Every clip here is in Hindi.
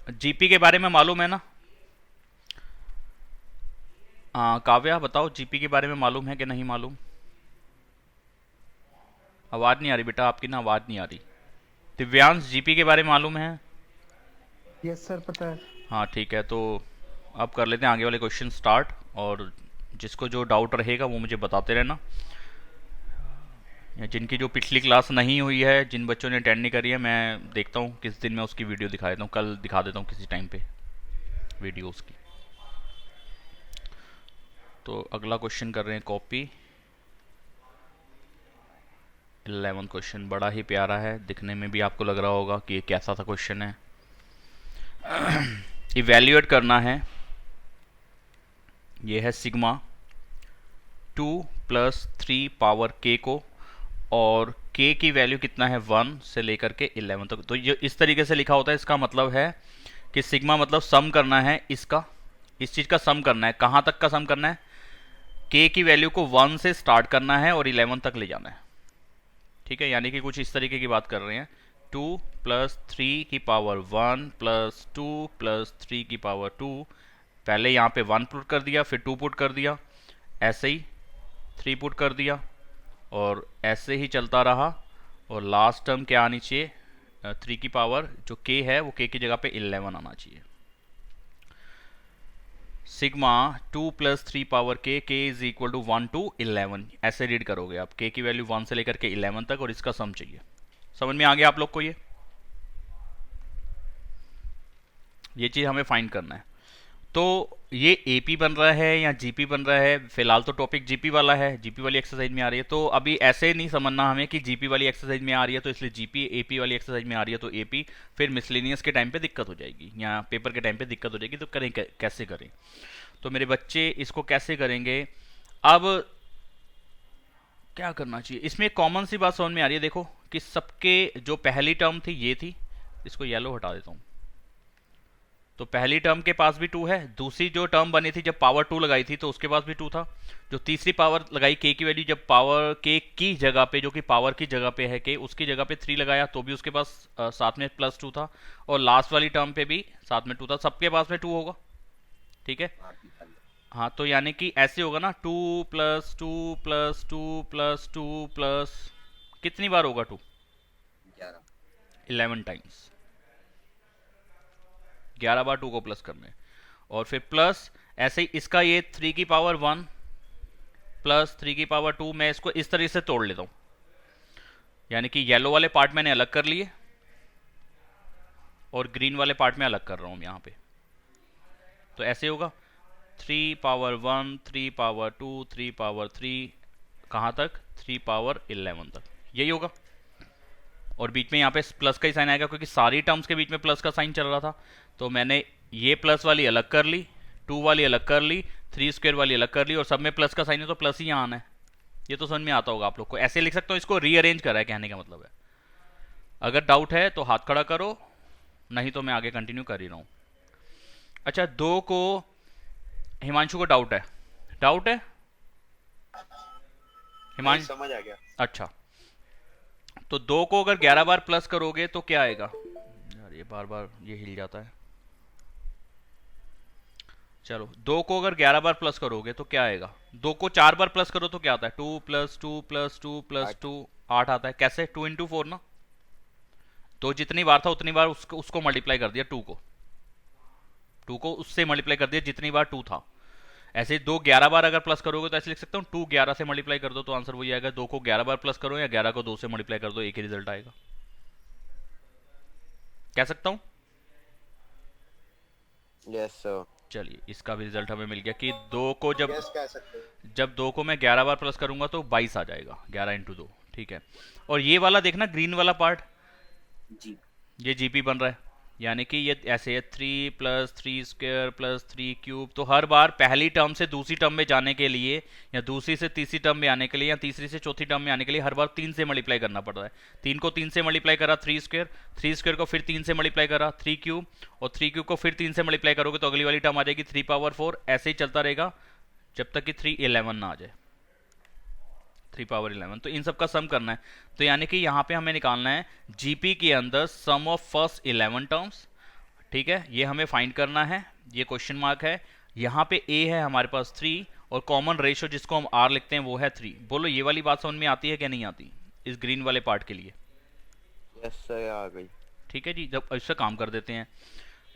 जीपी के बारे में मालूम है ना? काव्या बताओ, जीपी के बारे में मालूम है कि नहीं मालूम? आवाज़ नहीं आ रही बेटा आपकी, ना आवाज़ नहीं आ रही। दिव्यांश, जीपी के बारे में मालूम है? यस सर, पता है। हाँ ठीक है, तो अब कर लेते हैं आगे वाले क्वेश्चन स्टार्ट। और जिसको जो डाउट रहेगा वो मुझे बताते रहना, या जिनकी जो पिछली क्लास नहीं हुई है, जिन बच्चों ने अटेंड नहीं करी है, मैं देखता हूँ किस दिन मैं उसकी वीडियो दिखा देता हूँ, कल दिखा देता हूँ किसी टाइम पे वीडियो उसकी। तो अगला क्वेश्चन कर रहे हैं कॉपी। 11 क्वेश्चन बड़ा ही प्यारा है, दिखने में भी आपको लग रहा होगा कि ये कैसा सा क्वेश्चन है। इवेल्युएट करना है, ये है सिग्मा 2 + 3 पावर k को, और k की वैल्यू कितना है 1 से लेकर के 11 तक। तो ये इस तरीके से लिखा होता है, इसका मतलब है कि सिग्मा मतलब सम करना है इसका, इस चीज़ का सम करना है। कहाँ तक का सम करना है? k की वैल्यू को 1 से स्टार्ट करना है और 11 तक ले जाना है। ठीक है, यानी कि कुछ इस तरीके की बात कर रहे हैं। 2 + 3 की पावर 1 +2 + 3 की पावर 2। पहले यहाँ पे 1 पुट कर दिया, फिर 2 पुट कर दिया, ऐसे ही 3 पुट कर दिया, और ऐसे ही चलता रहा। और लास्ट टर्म क्या आनी चाहिए? 3 की पावर जो k है वो k की जगह पे 11 आना चाहिए। Sigma 2 + 3 power k is equal to 1 to 11, ऐसे रीड करोगे आप। k की वैल्यू 1 से लेकर के 11 तक, और इसका सम चाहिए। समझ में आ गया आप लोग को? ये चीज़ हमें फाइंड करना है। तो ये एपी बन रहा है या जीपी बन रहा है? फिलहाल तो टॉपिक जीपी वाला है, जीपी वाली एक्सरसाइज में आ रही है। तो अभी ऐसे नहीं समझना हमें कि जीपी वाली एक्सरसाइज में आ रही है तो इसलिए जीपी, एपी वाली एक्सरसाइज में आ रही है तो एपी, फिर मिसलेनियस के टाइम पे दिक्कत हो जाएगी या पेपर के टाइम पे दिक्कत हो जाएगी। तो करें कैसे करें? तो मेरे बच्चे इसको कैसे करेंगे? अब क्या करना चाहिए इसमें? कॉमन सी बात समझ में आ रही है, देखो कि सबके जो पहली टर्म थी ये थी, इसको येलो हटा देता हूँ। तो पहली टर्म के पास भी 2 है, दूसरी जो टर्म बनी थी जब पावर 2 लगाई थी तो उसके पास भी 2 था। जो तीसरी पावर लगाई k की वैल्यू, जब पावर k की जगह पे, जो कि पावर की जगह पे है k, उसकी जगह पे 3 लगाया तो भी उसके पास साथ में +2 था। और लास्ट वाली टर्म पे भी साथ में 2 था, सबके पास में 2 होगा। ठीक है। हाँ, तो यानी कि ऐसे होगा ना, 2 + 2 + 2 + 2 प्लस, कितनी बार होगा 2? 11 टाइम्स। 11 बार 2 को प्लस करने, और फिर प्लस ऐसे ही इसका ये 3 की पावर 1 +3 की पावर 2, मैं इसको इस तरीके से तोड़ लेता हूँ। यानी कि येलो वाले पार्ट मैंने अलग कर लिए और ग्रीन वाले पार्ट में अलग कर रहा हूँ यहाँ पे। तो ऐसे होगा 3 पावर 1 3 पावर 2 3 पावर 3, कहाँ तक? 3 पावर 11 तक, यही होगा। और बीच में यहाँ पे प्लस का ही साइन आएगा क्योंकि सारी टर्म्स के बीच में प्लस का साइन चल रहा था। तो मैंने ये प्लस वाली अलग कर ली, 2 वाली अलग कर ली, 3 स्क्वायर वाली अलग कर ली, और सब में प्लस का साइन है तो प्लस ही यहाँ आना है। ये तो समझ में आता होगा आप लोग को। ऐसे लिख सकता हूँ इसको, रीअरेंज करा है कहने का मतलब है। अगर डाउट है तो हाथ खड़ा करो, नहीं तो मैं आगे कंटिन्यू कर ही रहा हूँ। अच्छा, 2 को हिमांशु को डाउट है? डाउट है नहीं, हिमांशु? समझ आ गया। अच्छा, तो 2 को अगर 11 बार प्लस करोगे तो क्या आएगा? यार ये बार बार ये हिल जाता है। चलो, 2 को अगर 11 बार प्लस करोगे तो क्या आएगा? 2 को 4 बार प्लस करो तो क्या आता है? 2 + 2 + 2 + 2 8 आता है। कैसे? 2 × 4 ना। तो जितनी बार था उतनी बार उसको मल्टीप्लाई कर दिया, 2 को उससे मल्टीप्लाई कर दिया जितनी बार 2 था। ऐसे 2 11 बार अगर प्लस करोगे तो ऐसे लिख सकता हूँ 2 11 से मल्टीप्लाई कर दो तो आंसर वही आएगा। 2 को 11 बार प्लस करो या 11 को 2 से मल्टीप्लाई कर दो, एक ही रिजल्ट आएगा। कह सकता हूँ? Yes sir. चलिए, इसका भी रिजल्ट हमें मिल गया कि 2 को जब यस कह सकते हो। जब 2 को मैं 11 बार प्लस करूंगा तो 22 आ जाएगा, 11 × 2। ठीक है। और ये वाला देखना, ग्रीन वाला पार्ट, जी। ये जीपी बन रहा है। यानी कि ये ऐसे है 3 + 3 स्क्वायर + 3 क्यूब। तो हर बार पहली टर्म से दूसरी टर्म में जाने के लिए, या दूसरी से तीसरी टर्म में आने के लिए, या तीसरी से चौथी टर्म में आने के लिए हर बार 3 से मल्टीप्लाई करना पड़ रहा है। 3 को 3 से मल्टीप्लाई करा 3 स्क्वायर, 3 स्क्वायर को फिर 3 से मल्टीप्लाई करा 3 क्यूब, और 3 क्यूब को फिर 3 से मल्टीप्लाई करोगे तो अगली वाली टर्म आ जाएगी 3 पावर 4। ऐसे ही चलता रहेगा जब तक कि 3 11 ना आ जाए। 3 पावर 11, तो इन सब का सम करना है। तो यानी कि यहाँ पे हमें निकालना है जीपी के अंदर सम ऑफ फर्स्ट 11 टर्म्स ठीक है, ये हमें फाइंड करना है, ये क्वेश्चन मार्क है। यहाँ पे a है हमारे पास 3 और कॉमन रेशियो जिसको हम r लिखते हैं वो है 3। बोलो ये वाली बात समझ में आती है क्या नहीं आती इस ग्रीन वाले पार्ट के लिए? यस सर आ गई। ठीक है जी, जब इससे काम कर देते हैं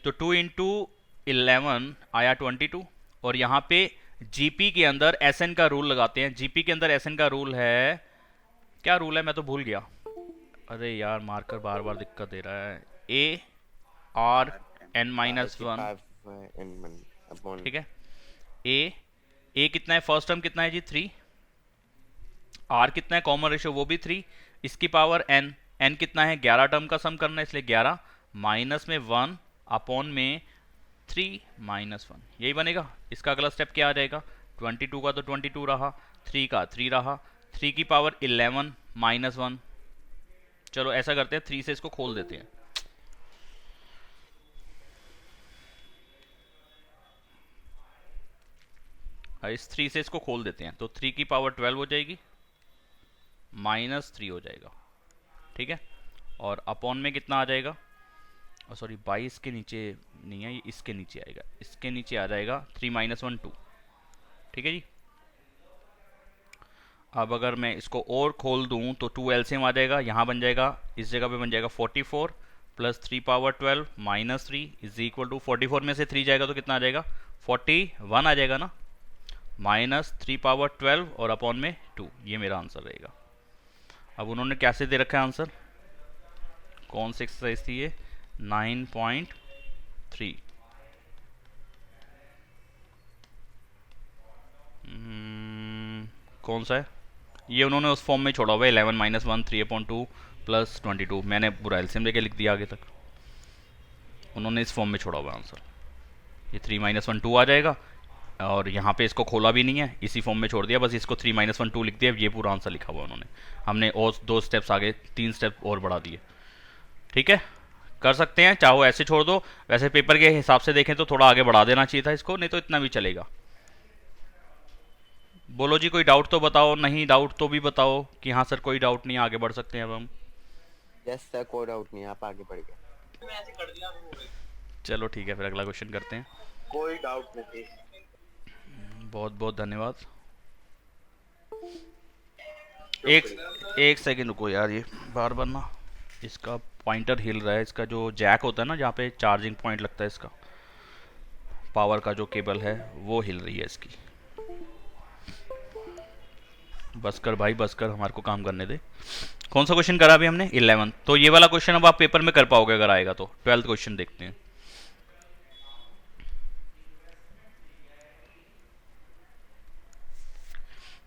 तो 2 इंटू 11 आया 22। और यहाँ पे जीपी के अंदर एसएन का रूल लगाते हैं। जीपी के अंदर एसएन का रूल है, क्या रूल है मैं तो भूल गया। अरे यार मार्कर बार बार दिक्कत दे रहा है। ए आर एन माइनस वन, ठीक है। ए कितना है, फर्स्ट टर्म कितना है जी 3, आर कितना है कॉमन रेशियो वो भी 3, इसकी पावर एन, एन कितना है 11 टर्म का सम करना है इसलिए 11 माइनस में 1 अपॉन में 3 माइनस 1, यही बनेगा। इसका अगला स्टेप क्या आ जाएगा, 22 का तो 22 रहा, 3 का 3 रहा, 3 की पावर 11 माइनस 1। चलो ऐसा करते हैं 3 से इसको खोल देते हैं। इस 3 से इसको खोल देते हैं तो 3 की पावर 12 हो जाएगी माइनस 3 हो जाएगा, ठीक है। और अपॉन में कितना आ जाएगा, सॉरी 22 के नीचे नहीं है, ये इसके नीचे आएगा, इसके नीचे आ जाएगा 3 माइनस 1 2, ठीक है जी। अब अगर मैं इसको और खोल दूं तो 2 एलसीएम आ जाएगा, यहाँ बन जाएगा, इस जगह पे बन जाएगा 44 plus 3 power 12 minus 3 is equal to 44 में से 3 जाएगा तो कितना आ जाएगा 41 आ जाएगा ना, माइनस 3 पावर 12 और अपॉन में 2, ये मेरा आंसर रहेगा। अब उन्होंने कैसे दे रखा है आंसर, कौन सी एक्सरसाइज थी ये, 9.3। कौन सा है ये, उन्होंने उस फॉर्म में छोड़ा हुआ है 11 माइनस 1 3/2 प्लस 22, मैंने पूरा एलसीएम लेके लिख दिया आगे तक, उन्होंने इस फॉर्म में छोड़ा हुआ आंसर। ये 3 माइनस 1 2 आ जाएगा और यहाँ पे इसको खोला भी नहीं है, इसी फॉर्म में छोड़ दिया, बस इसको 3 माइनस 1 2 लिख दिया, ये पूरा आंसर लिखा हुआ उन्होंने। हमने और 2 स्टेप्स आगे 3 स्टेप और बढ़ा दिए, ठीक है। कर सकते हैं, चाहो ऐसे छोड़ दो, वैसे पेपर के हिसाब से देखें तो थोड़ा आगे बढ़ा देना चाहिए था इसको, नहीं तो इतना भी चलेगा। बोलो जी कोई डाउट तो बताओ, नहीं डाउट तो भी बताओ कि हाँ सर कोई डाउट नहीं, आगे बढ़ सकते हैं अब हम। यस सर कोई डाउट नहीं, आप आगे बढ़ गए। चलो ठीक है, फिर अगला क्वेश्चन करते हैं। कोई डाउट नहीं। बहुत बहुत धन्यवाद। एक सेकंड रुको यार, ये बार बार ना इसका पॉइंटर हिल रहा है, इसका जो जैक होता है ना जहाँ पे चार्जिंग पॉइंट लगता है, इसका पावर का जो केबल है वो हिल रही है इसकी। बस कर भाई बस कर, हमारे को काम करने दे। कौन सा क्वेश्चन करा अभी हमने, 11। तो ये वाला क्वेश्चन अब आप पेपर में कर पाओगे अगर आएगा तो। 12th क्वेश्चन देखते हैं।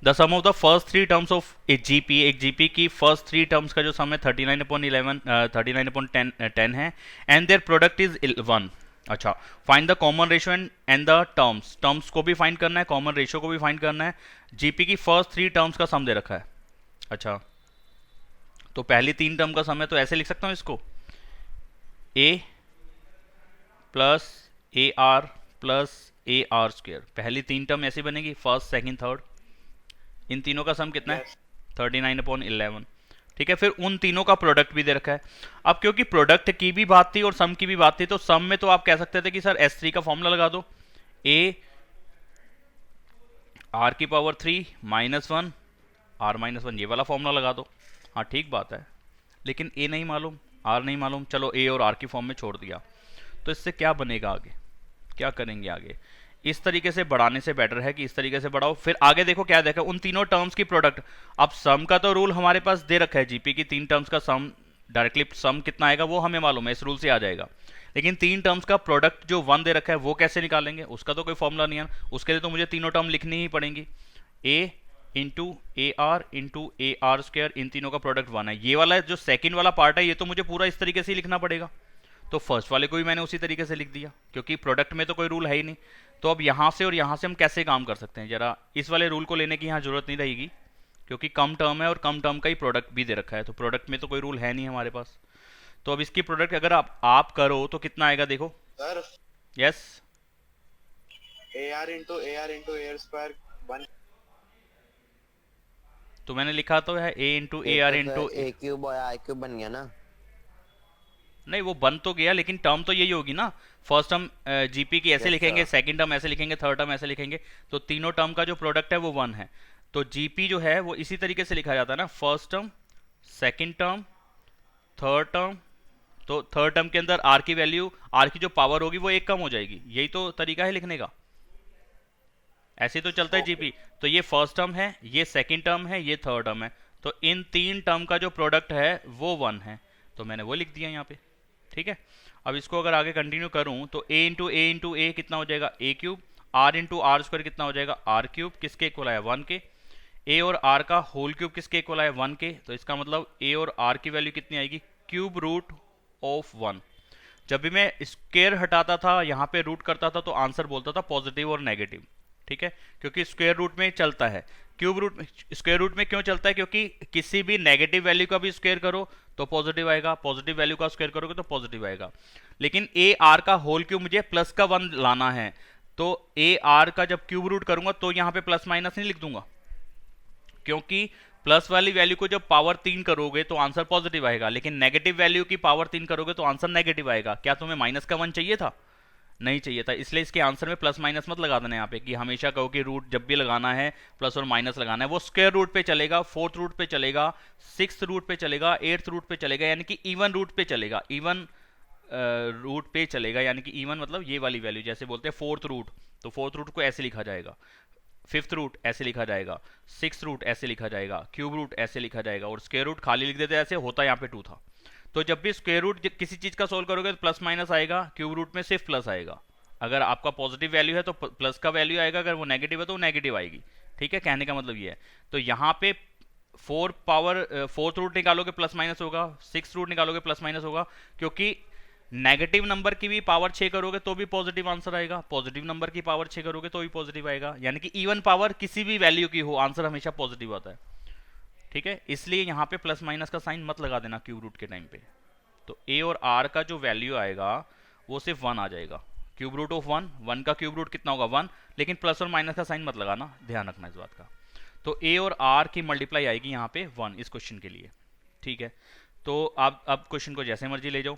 The sum of the first 3 terms of a GP, एक जीपी की फर्स्ट 3 टर्म्स का जो सम है 39/10 है, एंड देयर प्रोडक्ट इज 1। अच्छा, find the common ratio and the terms, terms को भी फाइंड करना है, कॉमन रेशियो को भी फाइंड करना है। जीपी की फर्स्ट 3 टर्म्स का सम दे रखा है। अच्छा, तो पहली 3 टर्म का सम है तो ऐसे लिख सकता हूं इसको, A plus A R plus A R square. पहली 3 टर्म ऐसी बनेगी, फर्स्ट सेकंड थर्ड, इन तीनों का सम कितना है 39/11, ठीक है। फिर उन तीनों का प्रोडक्ट भी दे रखा है। अब क्योंकि प्रोडक्ट की भी बात थी और सम की भी बात थी, तो सम में तो आप कह सकते थे कि सर S3 का फॉर्मूला लगा दो, ए आर की पावर 3 माइनस 1 आर माइनस 1, ये वाला फॉर्मूला लगा दो। हाँ ठीक बात है, लेकिन ए नहीं मालूम, आर नहीं मालूम, चलो ए और आर की फॉर्म में छोड़ दिया। तो इससे क्या बनेगा आगे, क्या करेंगे आगे, इस तरीके से बढ़ाने से बेटर है कि इस तरीके से बढ़ाओ। फिर आगे देखो क्या देखा, उन तीनों टर्म्स की प्रोडक्ट। अब सम का तो रूल हमारे पास दे रखा है, जीपी की 3 टर्म्स का सम डायरेक्टली सम कितना आएगा वो हमें मालूम है, इस रूल से आ जाएगा। लेकिन 3 टर्म्स का प्रोडक्ट जो 1 दे रखा है वो कैसे निकालेंगे, उसका तो कोई फॉर्मूला नहीं है, उसके लिए तो मुझे तीनों टर्म लिखनी ही पड़ेंगी। ए इंटू ए आर स्क्वायर, इन तीनों का प्रोडक्ट 1 है। ये वाला जो सेकंड वाला पार्ट है ये तो मुझे पूरा इस तरीके से ही लिखना पड़ेगा, तो फर्स्ट वाले को भी मैंने उसी तरीके से लिख दिया, क्योंकि प्रोडक्ट में तो कोई रूल है ही नहीं। तो अब यहाँ से और यहाँ से हम कैसे काम कर सकते हैं, जरा इस वाले रूल को लेने की यहाँ जरूरत नहीं रहेगी, क्योंकि कम टर्म है और कम टर्म का ही प्रोडक्ट भी दे रखा है, तो प्रोडक्ट में तो कोई रूल है नहीं हमारे पास। तो अब इसकी प्रोडक्ट अगर आप करो तो कितना आएगा देखो sir. Yes, AR into AR square 1। तो मैंने लिखा तो है A into A R into A cube और I क्यूब बन गया ना। नहीं वो बन तो गया, लेकिन टर्म तो यही होगी ना। फर्स्ट टर्म जीपी की ऐसे यस लिखेंगे, सर। सेकंड टर्म ऐसे लिखेंगे, थर्ड टर्म ऐसे लिखेंगे। तो तीनों टर्म का जो प्रोडक्ट है वो वन है। तो जीपी जो है वो इसी तरीके से लिखा जाता है ना, first term, second term, third term. तो थर्ड टर्म के अंदर आर की वैल्यू, आर की जो पावर होगी वो एक कम हो जाएगी। यही तो तरीका है लिखने का, ऐसे तो चलता है ओके। जीपी। तो ये फर्स्ट टर्म है, ये सेकंड टर्म है, ये थर्ड टर्म है। तो इन तीन टर्म का जो प्रोडक्ट है वो वन है, तो मैंने वो लिख दिया यहाँ पे। ठीक है, अब इसको अगर आगे कंटिन्यू करूं तो इंटू ए कितना हो जाएगा, A cube. R into are square कितना हो जाएगा, आर क्यूब। किसके इक्वल आया, वन के। ए और आर का होल क्यूब किसके इक्वल आया, वन के। तो इसका मतलब ए और आर की वैल्यू कितनी आएगी, क्यूब रूट ऑफ वन। जब भी मैं स्क्वायर हटाता था, यहाँ पे रूट करता था, तो आंसर बोलता था पॉजिटिव और नेगेटिव। ठीक है, क्योंकि स्क्वायर रूट में चलता है। क्यूब रूट में, स्क्वायर रूट में क्यों चलता है, क्योंकि किसी भी नेगेटिव वैल्यू का भी स्क्वायर करो तो पॉजिटिव आएगा, पॉजिटिव वैल्यू का स्क्वायर करोगे तो पॉजिटिव आएगा। लेकिन ए आर का होल क्यूब मुझे प्लस का वन लाना है, तो ए आर का जब क्यूब रूट करूंगा तो यहाँ पे प्लस माइनस नहीं लिख दूंगा, क्योंकि प्लस वाली वैल्यू को जब पावर 3 करोगे तो आंसर पॉजिटिव आएगा, लेकिन नेगेटिव वैल्यू की पावर 3 करोगे तो आंसर नेगेटिव आएगा। क्या तुम्हें माइनस का वन चाहिए था, नहीं चाहिए था। इसलिए इसके आंसर में प्लस माइनस मत लगा देना यहाँ पे, कि हमेशा कहो कि रूट जब भी लगाना है प्लस और माइनस लगाना है। वो स्क्वायर रूट पे चलेगा, फोर्थ रूट पे चलेगा, सिक्स रूट पे चलेगा, एट्थ रूट पे चलेगा, यानी कि इवन रूट पे चलेगा। इवन रूट पे चलेगा, यानी कि इवन मतलब ये वाली वैल्यू, जैसे बोलते हैं फोर्थ रूट, तो फोर्थ रूट को ऐसे लिखा जाएगा, फिफ्थ रूट ऐसे लिखा जाएगा, सिक्स रूट ऐसे लिखा जाएगा, क्यूब रूट ऐसे लिखा जाएगा, और स्क्वायर रूट खाली लिख देते ऐसे, होता यहाँ पे टू था। तो जब भी स्क्वायर रूट किसी चीज का सोल्व करोगे तो प्लस माइनस आएगा, क्यूब रूट में सिर्फ प्लस आएगा। अगर आपका पॉजिटिव वैल्यू है तो प्लस का वैल्यू आएगा, अगर वो नेगेटिव है तो वो नेगेटिव आएगी। ठीक है, कहने का मतलब ये है। तो यहाँ पे फोर पावर फोर्थ रूट निकालोगे प्लस माइनस होगा, सिक्स रूट निकालोगे प्लस माइनस होगा, क्योंकि नेगेटिव नंबर की भी पावर 6 करोगे तो भी पॉजिटिव आंसर आएगा, पॉजिटिव नंबर की पावर 6 करोगे तो भी पॉजिटिव आएगा, यानी कि इवन पावर किसी भी वैल्यू की हो आंसर हमेशा पॉजिटिव आता है। ठीक है, इसलिए यहाँ पे प्लस माइनस का साइन मत लगा देना क्यूब रूट के टाइम पे। तो ए और आर का जो वैल्यू आएगा वो सिर्फ वन आ जाएगा, cube root of one. One का क्यूब रूट कितना होगा, वन। लेकिन प्लस और माइनस का साइन मत लगाना, ध्यान रखना इस बात का। तो ए और आर की मल्टीप्लाई आएगी यहाँ पे वन इस क्वेश्चन के लिए। ठीक है, तो आप अब क्वेश्चन को जैसे मर्जी ले जाओ।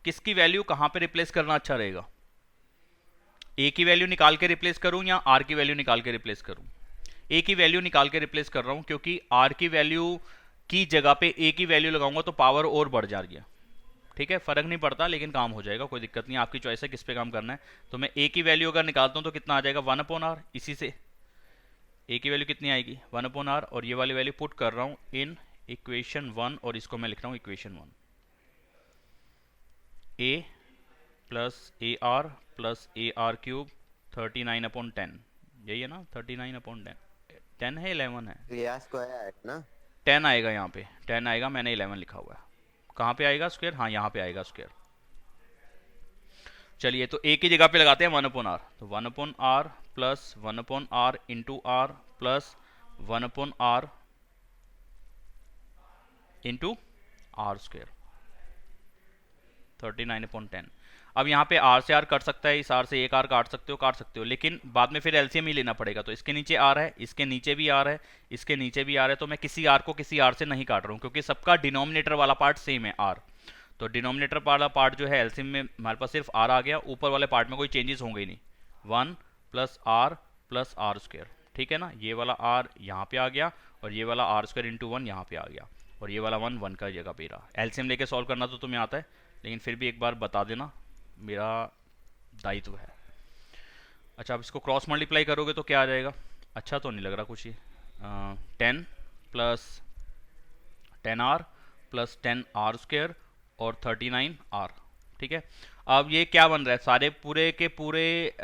किसकी वैल्यू कहाँ पे रिप्लेस करना अच्छा रहेगा, ए की वैल्यू निकाल के रिप्लेस करूं या आर की वैल्यू निकाल के रिप्लेस करूं। ए की वैल्यू निकाल के रिप्लेस कर रहा हूं, क्योंकि आर की वैल्यू की जगह पे ए की वैल्यू लगाऊंगा तो पावर और बढ़ जाएगी। ठीक है, फर्क नहीं पड़ता, लेकिन काम हो जाएगा, कोई दिक्कत नहीं, आपकी चॉइस है किस पे काम करना है। तो मैं ए की वैल्यू अगर निकालता हूं तो कितना आ जाएगा, वन अपॉन आर। इसी से ए की वैल्यू कितनी आएगी, वन अपॉन आर, और ये वाली वैल्यू पुट कर रहा हूं इन इक्वेशन वन, और इसको मैं लिख रहा हूं equation one. A plus A R plus A R cube 39/10, यही है ना, 39/10। 10 है 11 है, रिया स्क्वायर है ना। 10 आएगा यहाँ पे, 10 आएगा, मैंने 11 लिखा हुआ है। कहाँ पे आएगा स्क्वायर, हाँ यहाँ पे आएगा स्क्वायर। चलिए, तो ए की जगह पे लगाते हैं वन अपॉन आर, तो one upon r plus one upon r into r plus one upon r into are square 39/10। अब यहाँ पे आर से आर कट सकता है, इस आर से एक आर काट सकते हो, लेकिन बाद में फिर एलसीएम ही लेना पड़ेगा। तो इसके नीचे आर है, इसके नीचे भी आर है, इसके नीचे भी आर है, तो मैं किसी आर को किसी आर से नहीं काट रहा हूँ, क्योंकि सबका डिनोमिनेटर वाला पार्ट सेम है आर। तो डिनोमिनेटर वाला पार्ट जो है एलसीएम में हमारे पास सिर्फ आर आ गया, ऊपर वाले पार्ट में कोई चेंजेस होंगे ही नहीं। वन प्लस आर स्क्वायर, ठीक है ना, ये वाला आर यहाँ पे आ गया, और ये वाला आर स्क्वायर इंटू वन यहाँ पे आ गया, और ये वाला वन वन का जगह पे रहा। एलसीएम लेके सॉल्व करना तो तुम्हें आता है, लेकिन फिर भी एक बार बता देना, मेरा दायित्व है। अच्छा, अब इसको क्रॉस मल्टीप्लाई करोगे तो क्या आ जाएगा, अच्छा तो नहीं लग रहा कुछ ही। 10 plus 10r plus 10r square और 39r। ठीक है, अब ये क्या बन रहा है, सारे पूरे के पूरे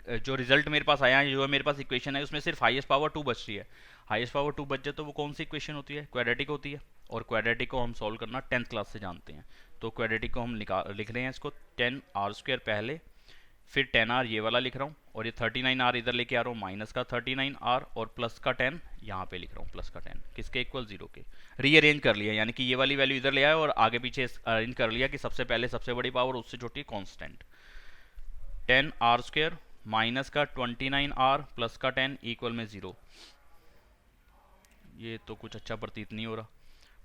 जो रिजल्ट मेरे पास आया है, जो मेरे पास इक्वेशन है, उसमें सिर्फ हाईएस्ट पावर 2 बच रही है। हाईएस्ट पावर 2 बच जाए तो वो कौन सी इक्वेशन होती है, क्वाड्रेटिक होती है, और क्वाड्रेटिक को हम सॉल्व करना 10th क्लास से जानते हैं। तो क्वाड्रेटिक को हम लिख रहे हैं इसको 10r स्क्वायर पहले, फिर 10r ये वाला लिख रहा हूँ, और ये 39r इधर लेके आ रहा हूँ, माइनस का 39r और प्लस का 10 यहाँ पे लिख रहा हूँ, प्लस का 10 किसके इक्वल, 0 के। रीअरेंज कर लिया, यानी कि ये वाली वैल्यू इधर ले आया और आगे पीछे अरेंज कर लिया कि सबसे पहले सबसे बड़ी पावर, उससे छोटी कांस्टेंट। 10r स्क्वायर माइनस का 29r प्लस का 10 इक्वल में 0। ये तो कुछ अच्छा प्रतीत नहीं हो रहा।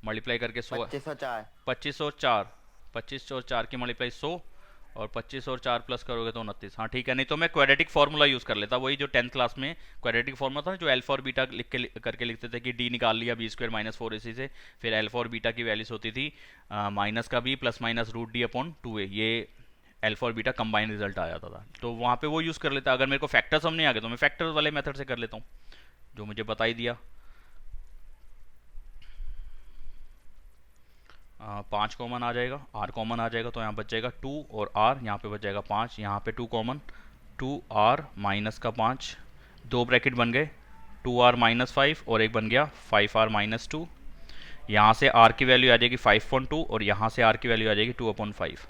मल्टीप्लाई करके 2504 2504 25 और 4 की मल्टीप्लाई 100, और 25 और 4 प्लस करोगे तो 29। हाँ ठीक है, नहीं तो मैं क्वाड्रेटिक फार्मूला यूज़ कर लेता, वही जो 10th क्लास में क्वाड्रेटिक फार्मूला था ना, जो अल्फा और बीटा करके लिखते थे कि डी निकाल लिया बी स्क्वायर माइनस 4 इसी से, फिर अल्फा और बीटा की वैल्यूज होती थी माइनस का b plus minus root d upon 2a, ये अल्फा और बीटा कंबाइन रिजल्ट आ जाता था, तो वहाँ पे वो यूज़ कर लेता। अगर मेरे को फैक्टर समझ नहीं आ गया तो मैं फैक्टर वाले मेथड से कर लेता हूँ जो मुझे बता ही दिया। 5 कॉमन आ जाएगा, r कॉमन आ जाएगा तो यहाँ बच जाएगा 2 और r, यहाँ पे बच जाएगा 5, यहाँ पे 2 कॉमन, 2r माइनस का 5, दो ब्रैकेट बन गए, 2r माइनस 5 और एक बन गया 5r माइनस 2। यहाँ से r की वैल्यू आ जाएगी 5.2 और यहाँ से r की वैल्यू आ जाएगी 2/5।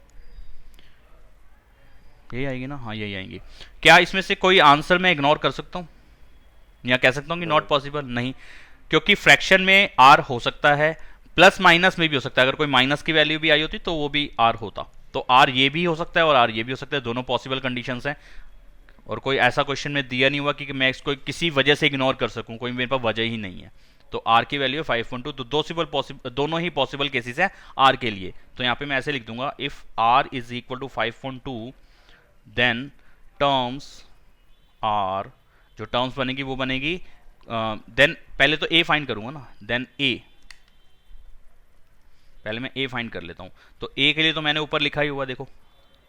यही आएगी ना? हाँ यही आएंगी। क्या इसमें से कोई आंसर मैं इग्नोर कर सकता हूँ या कह सकता हूँ कि नॉट पॉसिबल? नहीं, क्योंकि फ्रैक्शन में r हो सकता है, प्लस माइनस में भी हो सकता है। अगर कोई माइनस की वैल्यू भी आई होती तो वो भी r होता, तो r ये भी हो सकता है और r ये भी हो सकता है, दोनों पॉसिबल कंडीशंस हैं। और कोई ऐसा क्वेश्चन में दिया नहीं हुआ कि मैं इसको किसी वजह से इग्नोर कर सकूं, कोई मेरे पास वजह ही नहीं है। तो r की वैल्यू है 5.2, तो दोनों ही पॉसिबल केसेस है r के लिए। तो यहाँ पे मैं ऐसे लिख दूंगा, if r is equal to 5.2 then terms r, जो टर्म्स बनेगी वो बनेगी देन पहले तो a फाइंड करूंगा ना, देन a, पहले मैं a फाइंड कर लेता हूं। तो a के लिए तो मैंने ऊपर लिखा ही हुआ, देखो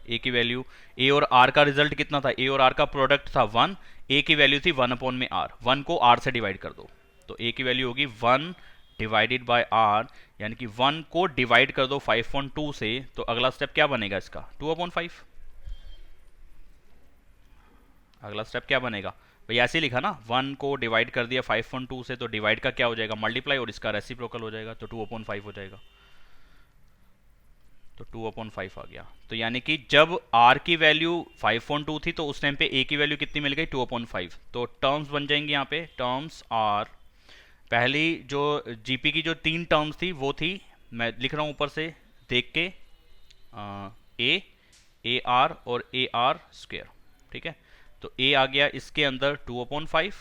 a की वैल्यू, a और r का रिजल्ट कितना था, a और r का प्रोडक्ट था 1, a की वैल्यू थी 1 अपॉन में r, 1 को r से डिवाइड कर दो तो a की वैल्यू होगी 1 डिवाइडेड बाय r, यानी कि 1 को डिवाइड कर दो 5.2 से, तो अगला स्टेप क्या बनेगा इसका, 2/5। अगला स्टेप क्या बनेगा भाई, ऐसे लिखा ना, 1 को डिवाइड कर दिया 5.2 से, तो डिवाइड का क्या हो जाएगा, मल्टीप्लाई, और इसका रेसिप्रोकल हो जाएगा, तो 2/5 हो जाएगा। तो 2/5 आ गया। तो यानी कि जब r की वैल्यू 5.2 थी तो उस टाइम पे a की वैल्यू कितनी मिल गई, 2/5। तो टर्म्स बन जाएंगे यहाँ पे, टर्म्स r, पहली जो जीपी की जो 3 टर्म्स थी वो थी, मैं लिख रहा हूँ ऊपर से देख के, a आर और a r स्क्वायर, ठीक है। तो a आ गया इसके अंदर 2/5,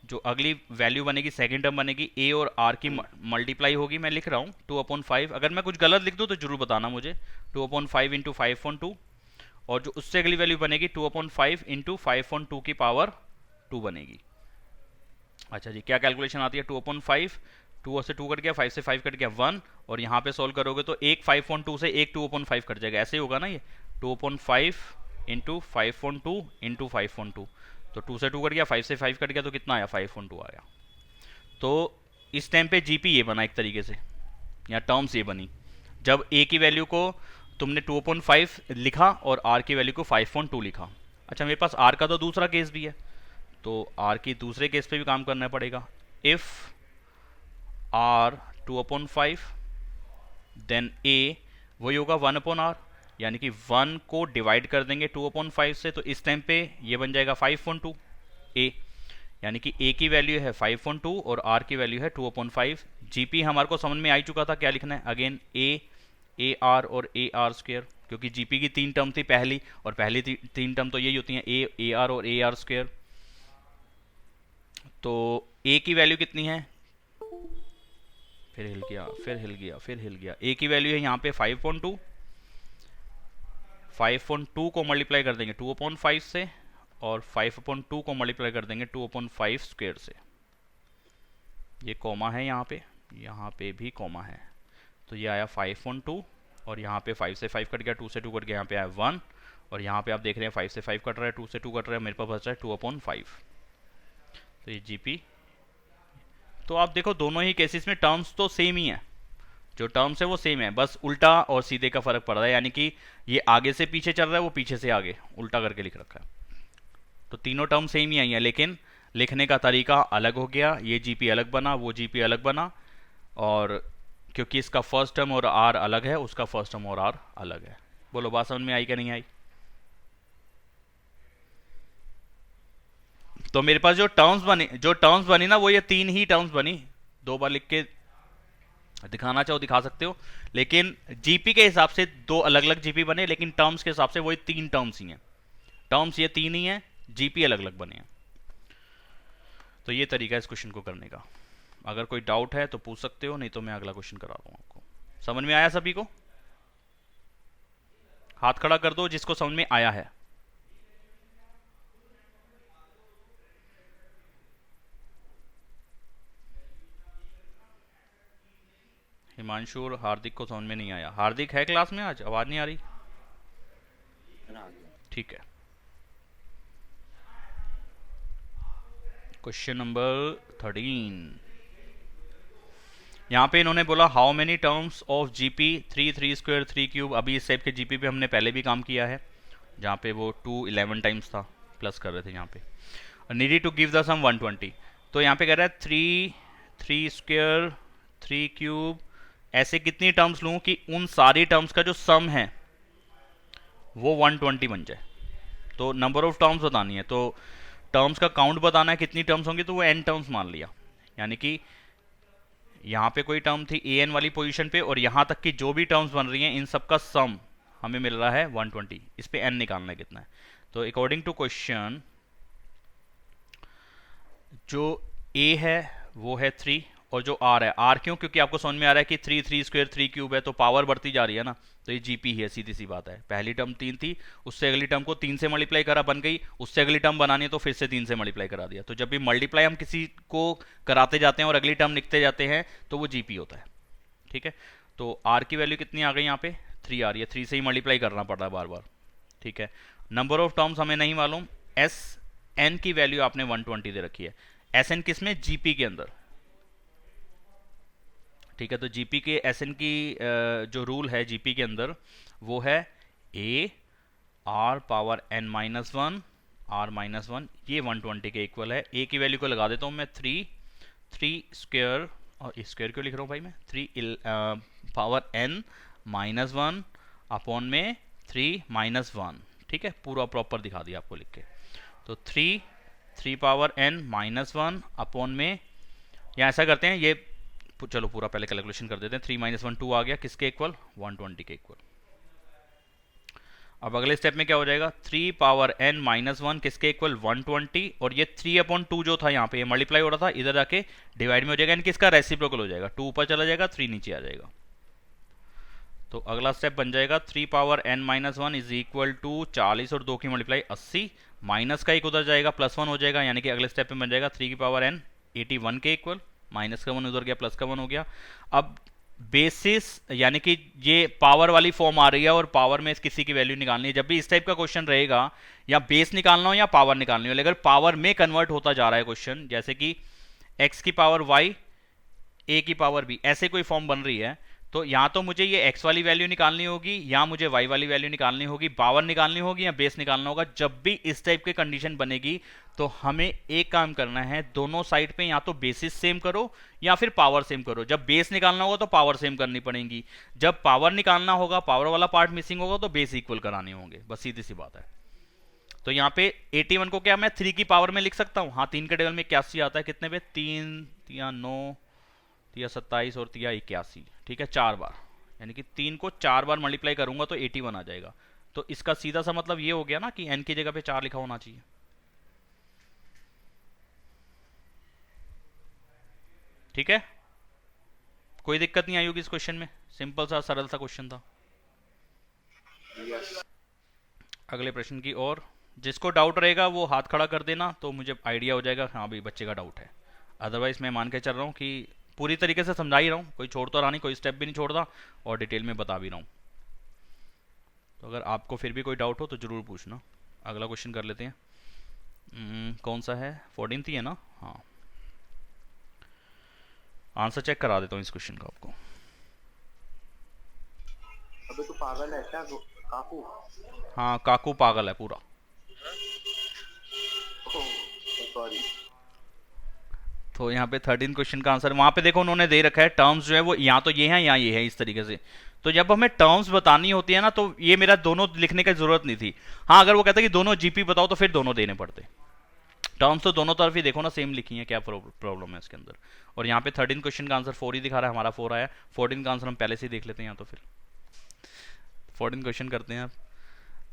जो अगली वैल्यू बनेगी सेकंड टर्म बनेगी a और r की मल्टीप्लाई होगी, मैं लिख रहा हूँ 2/5। अगर मैं कुछ गलत लिख दूँ तो जरूर बताना मुझे, 2/5 इंटू 5.2, और जो उससे अगली वैल्यू बनेगी 2/5 इंटू 5.2 की पावर 2 बनेगी। अच्छा जी, क्या कैलकुलेशन आती है, 2/5, 2 से 2 कट गया, 5 से 5 कट गया 1, और यहाँ पे सोल्व करोगे तो एक 5.2 से एक 2/5 कट जाएगा, ऐसे ही होगा ना ये, 2/5 इंटू 5.2 इंटू 5.2, तो 2 से 2 कट गया, 5 से 5 कट गया, तो कितना आया, 5.2 आया। तो इस टाइम पे जीपी ये बना एक तरीके से, या टर्म्स ये बनी, जब a की वैल्यू को तुमने 2/5 लिखा और r की वैल्यू को 5.2 लिखा। अच्छा, मेरे पास r का तो दूसरा केस भी है, तो r की दूसरे केस पे भी काम करना पड़ेगा। इफ r 2/5 देन a वही होगा 1/r, यानी कि 1 को डिवाइड कर देंगे 2/5 से, तो इस टाइम पे ये बन जाएगा 5.2 a, यानी कि a की वैल्यू है 5.2 और r की वैल्यू है 2/5। जीपी हमारे को समझ में आ ही चुका था, क्या लिखना है अगेन, a आर और a आर स्क्वायर, क्योंकि जीपी की 3 टर्म थी पहली, और पहली 3 टर्म तो यही होती हैं, a आर और a आर स्क्वायर। तो a की वैल्यू कितनी है, फिर हिल गया, फिर हिल गया, फिर हिल गया, a की वैल्यू है यहाँ पे 5.2, 5.2 को मल्टीप्लाई कर देंगे 2/5 से, और 5/2 को मल्टीप्लाई कर देंगे 2/5 स्क्वायर से। ये कॉमा है यहाँ पे भी कॉमा है, तो ये आया 5.2, और यहाँ पे 5 से 5 कट गया, 2 से 2 कट गया, यहाँ पे आया 1, और यहाँ पे आप देख रहे हैं 5 से 5 कट रहा है, 2 से 2 कट रहा है, मेरे पास बच रहा है 2/5। तो ये जीपी, तो आप देखो दोनों ही केसेस में टर्म्स तो सेम ही है, जो टर्म्स है वो सेम है, बस उल्टा और सीधे का फर्क पड़ रहा है, यानी कि ये आगे से पीछे चल रहा है, वो पीछे से आगे उल्टा करके लिख रखा है। तो तीनों टर्म सेम ही आई हैं, लेकिन लिखने का तरीका अलग हो गया, ये जीपी अलग बना, वो जीपी अलग बना, और क्योंकि इसका फर्स्ट टर्म और आर अलग है, उसका फर्स्ट टर्म और आर अलग है। बोलो बात समझ में आई कि नहीं आई? तो मेरे पास जो टर्म्स बनी ना, वो ये 3 ही टर्म्स बनी, 2 बार लिख के दिखाना चाहो दिखा सकते हो, लेकिन जीपी के हिसाब से 2 अलग अलग जीपी बने, लेकिन टर्म्स के हिसाब से वही 3 टर्म्स ही हैं, टर्म्स ये 3 ही हैं, जीपी अलग अलग बने हैं। तो ये तरीका है इस क्वेश्चन को करने का। अगर कोई डाउट है तो पूछ सकते हो, नहीं तो मैं अगला क्वेश्चन करा दूं आपको। समझ में आया सभी को? हाथ खड़ा कर दो जिसको समझ में आया है। हिमांशु और हार्दिक को समझ में नहीं आया। हार्दिक है क्लास में आज? आवाज नहीं आ रही? ठीक है। क्वेश्चन नंबर 13, यहाँ पे इन्होंने बोला how many terms of GP 3 square 3 cube. अभी इस टाइप के जीपी पे हमने पहले भी काम किया है, जहाँ पे वो 2 11 टाइम्स था, प्लस कर रहे थे यहाँ पे। नीडी टू गिव द सम 120। तो यहाँ पे कह रहा है 3 स्क्वायर 3 क्यूब, ऐसे कितनी टर्म्स लूँ कि उन सारी टर्म्स का जो सम है वो 120 बन जाए। तो नंबर ऑफ टर्म्स बतानी है, तो टर्म्स का काउंट बताना है कितनी टर्म्स होंगी, तो वो n टर्म्स मान लिया। यानी कि यहाँ पे कोई टर्म थी an वाली पोजीशन पे, और यहाँ तक की जो भी टर्म्स बन रही हैं इन सब का सम हमें मिल रहा है 120। इस पे n निकालना है कितना है। तो अकॉर्डिंग टू क्वेश्चन जो a है वो है 3, और जो r है, r क्यों? क्योंकि आपको समझ में आ रहा है कि 3 स्क्वायर 3 क्यूब है, तो पावर बढ़ती जा रही है ना, तो ये जीपी है, सीधी सी बात है। पहली टर्म 3 थी, उससे अगली टर्म को 3 से मल्टीप्लाई करा, बन गई। उससे अगली टर्म बनानी है तो फिर से 3 से मल्टीप्लाई करा दिया। तो जब भी मल्टीप्लाई हम किसी को कराते जाते हैं और अगली टर्म लिखते जाते हैं तो वो जीपी होता है। ठीक है, तो r की वैल्यू कितनी आ गई यहाँ पे? 3 आ रही है, 3 से ही मल्टीप्लाई करना पड़ रहा है बार बार। ठीक है, नंबर ऑफ टर्म्स हमें नहीं मालूम, एस एन की वैल्यू आपने 120 दे रखी है। एस एन किस में? जीपी के अंदर। ठीक है, तो जीपी के एस एन की जो रूल है जीपी के अंदर वो है ए r power n minus one r minus one, ये 120 के इक्वल है। ए की वैल्यू को लगा देता हूँ मैं 3 स्क्वायर, और स्क्वायर क्यों लिख रहा हूँ भाई मैं? 3 power n minus one upon में 3 माइनस वन। ठीक है, पूरा प्रॉपर दिखा दिया आपको लिख के। तो 3 power n minus one upon में, या ऐसा करते हैं, ये चलो पूरा पहले कैलकुलेशन कर देते हैं। 3 माइनस 1 2 आ गया, किसके इक्वल? 120 के इक्वल। अब अगले स्टेप में क्या हो जाएगा? 3 पावर n माइनस 1 किसके इक्वल? 120, और ये 3/2 जो था यहाँ पे, ये मल्टीप्लाई हो रहा था, इधर जाके डिवाइड में हो जाएगा, यानी कि इसका रेसिप्रोकल हो जाएगा। 2 ऊपर चला जाएगा, 3 नीचे आ जाएगा। तो अगला स्टेप बन जाएगा 3 power n minus 1 is equal to 40 और 2 की मल्टीप्लाई 80, माइनस का एक उधर जाएगा, +1 हो जाएगा, यानी कि अगले स्टेप में बन जाएगा 3 की पावर n 81 के इक्वल। माइनस का 1 उधर गया, प्लस का 1 हो गया। अब बेसिस, यानी कि ये पावर वाली फॉर्म आ रही है और पावर में किसी की वैल्यू निकालनी है। जब भी इस टाइप का क्वेश्चन रहेगा, या बेस निकालना हो या पावर निकालनी हो, अगर पावर में कन्वर्ट होता जा रहा है क्वेश्चन, जैसे कि x की पावर y a की पावर b, ऐसे कोई फॉर्म बन रही है, तो या तो मुझे ये x वाली वैल्यू निकालनी होगी या मुझे y वाली वैल्यू निकालनी होगी, पावर निकालनी होगी या बेस निकालना होगा। जब भी इस टाइप की कंडीशन बनेगी तो हमें एक काम करना है, दोनों साइड पे या तो बेसिस सेम करो या फिर पावर सेम करो। जब बेस निकालना होगा तो पावर सेम करनी पड़ेगी, जब पावर निकालना होगा, पावर वाला पार्ट मिसिंग होगा, तो बेस इक्वल कराने होंगे। बस सीधी सी बात है। तो यहाँ पे 81 को क्या मैं 3 की पावर में लिख सकता हूँ? हाँ, 3 के टेबल में 81 आता है। कितने पे? 3 या 9 या 27 और 81। ठीक है, 4 बार, यानी कि 3 को 4 बार मल्टीप्लाई करूंगा तो 81 आ जाएगा। तो इसका सीधा सा मतलब ये हो गया ना कि n की जगह पे 4 लिखा होना चाहिए। ठीक है, कोई दिक्कत नहीं आई होगी इस क्वेश्चन में, सिंपल सा सरल सा क्वेश्चन था। अगले प्रश्न की ओर, जिसको डाउट रहेगा वो हाथ खड़ा कर देना, तो मुझे आइडिया हो जाएगा हाँ भाई बच्चे का डाउट है। अदरवाइज मैं मान के चल रहा हूँ कि पूरी तरीके से समझा ही रहा हूँ, कोई छोड़ तो रहा नहीं, कोई स्टेप भी नहीं छोड़ता, और डिटेल में बता भी रहा हूँ। तो अगर आपको फिर भी कोई डाउट हो तो ज़रूर पूछना। अगला क्वेश्चन कर लेते हैं। कौन सा है? 14 ही है ना? हाँ, आंसर चेक करा देता हूँ इस क्वेश्चन का आपको। अबे तू पागल है क्या काकू? हाँ, काकू पागल है पूरा। सॉरी। तो यहाँ पे 13 क्वेश्चन का आंसर, वहां पे देखो उन्होंने दे रखा है टर्म्स जो है वो या तो ये है या ये है, इस तरीके से। तो जब हमें टर्म्स बतानी होती है ना, तो ये मेरा दोनों लिखने की जरूरत नहीं थी। हाँ, अगर वो कहता कि दोनों जीपी बताओ तो फिर दोनों देने पड़ते। टर्म्स तो दोनों तरफ ही देखो ना सेम लिखी है, क्या प्रॉब्लम है इसके अंदर। और यहाँ पे 13 क्वेश्चन का आंसर 4 ही दिखा रहा है, हमारा 4 आया। 14 का आंसर हम पहले से ही देख लेते हैं, यहाँ तो फिर 14 क्वेश्चन करते हैं आप।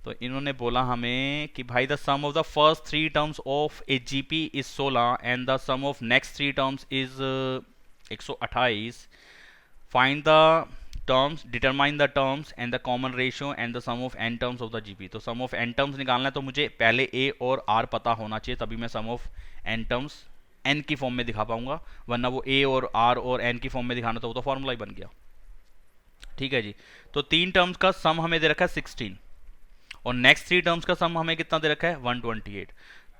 तो इन्होंने बोला हमें कि भाई the sum of the first 3 terms of a GP is 16 and the sum of next 3 terms is 128। Find the terms, determine the terms and the common ratio and the sum of n terms of the GP. तो सम ऑफ एन टर्म्स निकालना है तो मुझे पहले ए और आर पता होना चाहिए, तभी मैं सम ऑफ एन टर्म्स एन की फॉर्म में दिखा पाऊंगा, वरना वो ए और आर और एन की फॉर्म में दिखाना तो वो तो फॉर्मूला ही बन गया। ठीक है जी। तो 3 टर्म्स का सम हमें दे रखा है 16 और नेक्स्ट 3 टर्म्स का सम हमें कितना दे रखा है 128।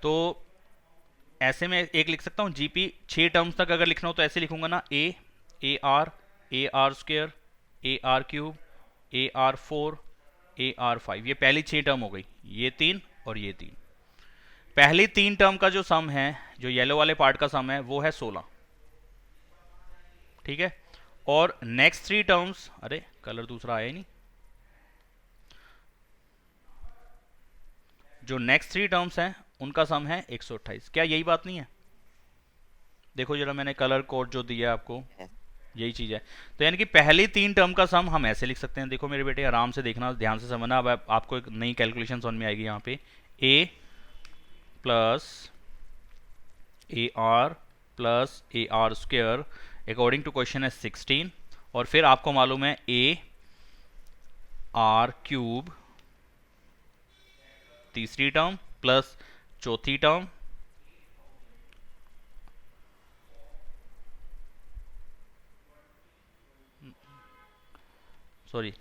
तो ऐसे में एक लिख सकता हूँ जीपी 6 टर्म्स तक अगर लिखना हो तो ऐसे लिखूंगा ना, ए R square, A R cube, A R 4, A R 5। ये पहली 6 टर्म हो गई, ये 3 और ये 3। पहली 3 टर्म का जो सम है, जो येलो वाले पार्ट का सम है, वो है 16। ठीक है। और नेक्स्ट 3 टर्म्स, अरे कलर दूसरा आया ही नहीं, जो नेक्स्ट 3 टर्म्स हैं उनका सम है 128। क्या यही बात नहीं है? देखो जरा मैंने कलर कोड जो दिया है आपको, यही चीज है। तो यानी कि पहली 3 टर्म का सम हम ऐसे लिख सकते हैं। देखो मेरे बेटे आराम से देखना, ध्यान से समझना। अब आपको एक नई कैलकुलेशन समझ में आएगी। यहाँ पे A plus A R square according to question है 16, और फिर आपको मालूम है ए आर क्यूब तीसरी टर्म प्लस चौथी टर्म सॉरी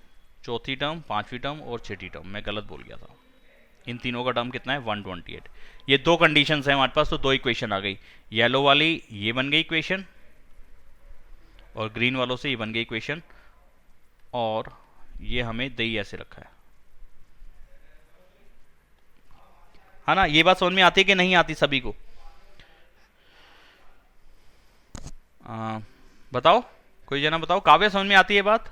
चौथी टर्म, पांचवी टर्म और छठी टर्म, मैं गलत बोल गया था। इन तीनों का टर्म कितना है 128। ये 2 कंडीशंस हैं हमारे पास, तो 2 इक्वेशन आ गई। येलो वाली ये बन गई इक्वेशन और ग्रीन वालों से ये बन गई इक्वेशन, और ये हमें दही ऐसे रखा है ना। ये बात समझ में आती है कि नहीं आती सभी को? बताओ, कोई जना बताओ। काव्या समझ में आती है बात?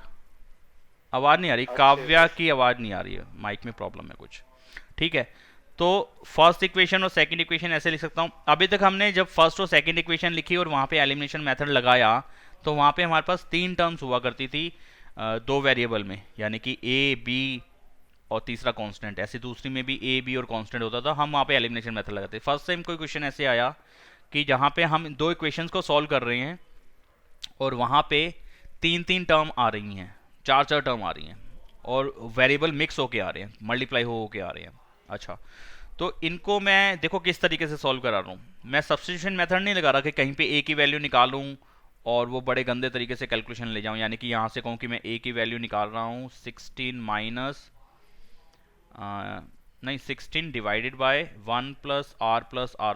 आवाज नहीं आ रही, काव्या की आवाज नहीं आ रही है, माइक में प्रॉब्लम है कुछ। ठीक है। तो फर्स्ट इक्वेशन और सेकंड इक्वेशन ऐसे लिख सकता हूं। अभी तक हमने जब फर्स्ट और सेकंड इक्वेशन लिखी और वहां पे एलिमिनेशन मेथड लगाया, तो वहां पे हमारे पास 3 टर्म्स हुआ करती थी 2 वेरिएबल में, यानी कि ए बी और तीसरा कांस्टेंट। ऐसे दूसरी में भी ए बी और कांस्टेंट होता था, हम वहां पे एलिमिनेशन मेथड लगाते। फर्स्ट टाइम कोई क्वेश्चन ऐसे आया कि जहां पे हम 2 इक्वेशंस को सॉल्व कर रहे हैं और वहां पे 3 टर्म आ रही हैं, 4 टर्म आ रही हैं, और वेरिएबल मिक्स होके आ रहे हैं, मल्टीप्लाई होके आ रहे हैं। अच्छा, तो इनको मैं देखो किस तरीके से सॉल्व करा रहा हूँ। मैं सब्स्टिट्यूशन मेथड नहीं लगा रहा कि कहीं पे ए की वैल्यू निकालूं और वो बड़े गंदे तरीके से कैलकुलेशन ले जाऊं, यानी कि यहाँ से कहूँ कि मैं ए की वैल्यू निकाल रहा हूँ 16 माइनस नहीं 16 divided by 1 plus r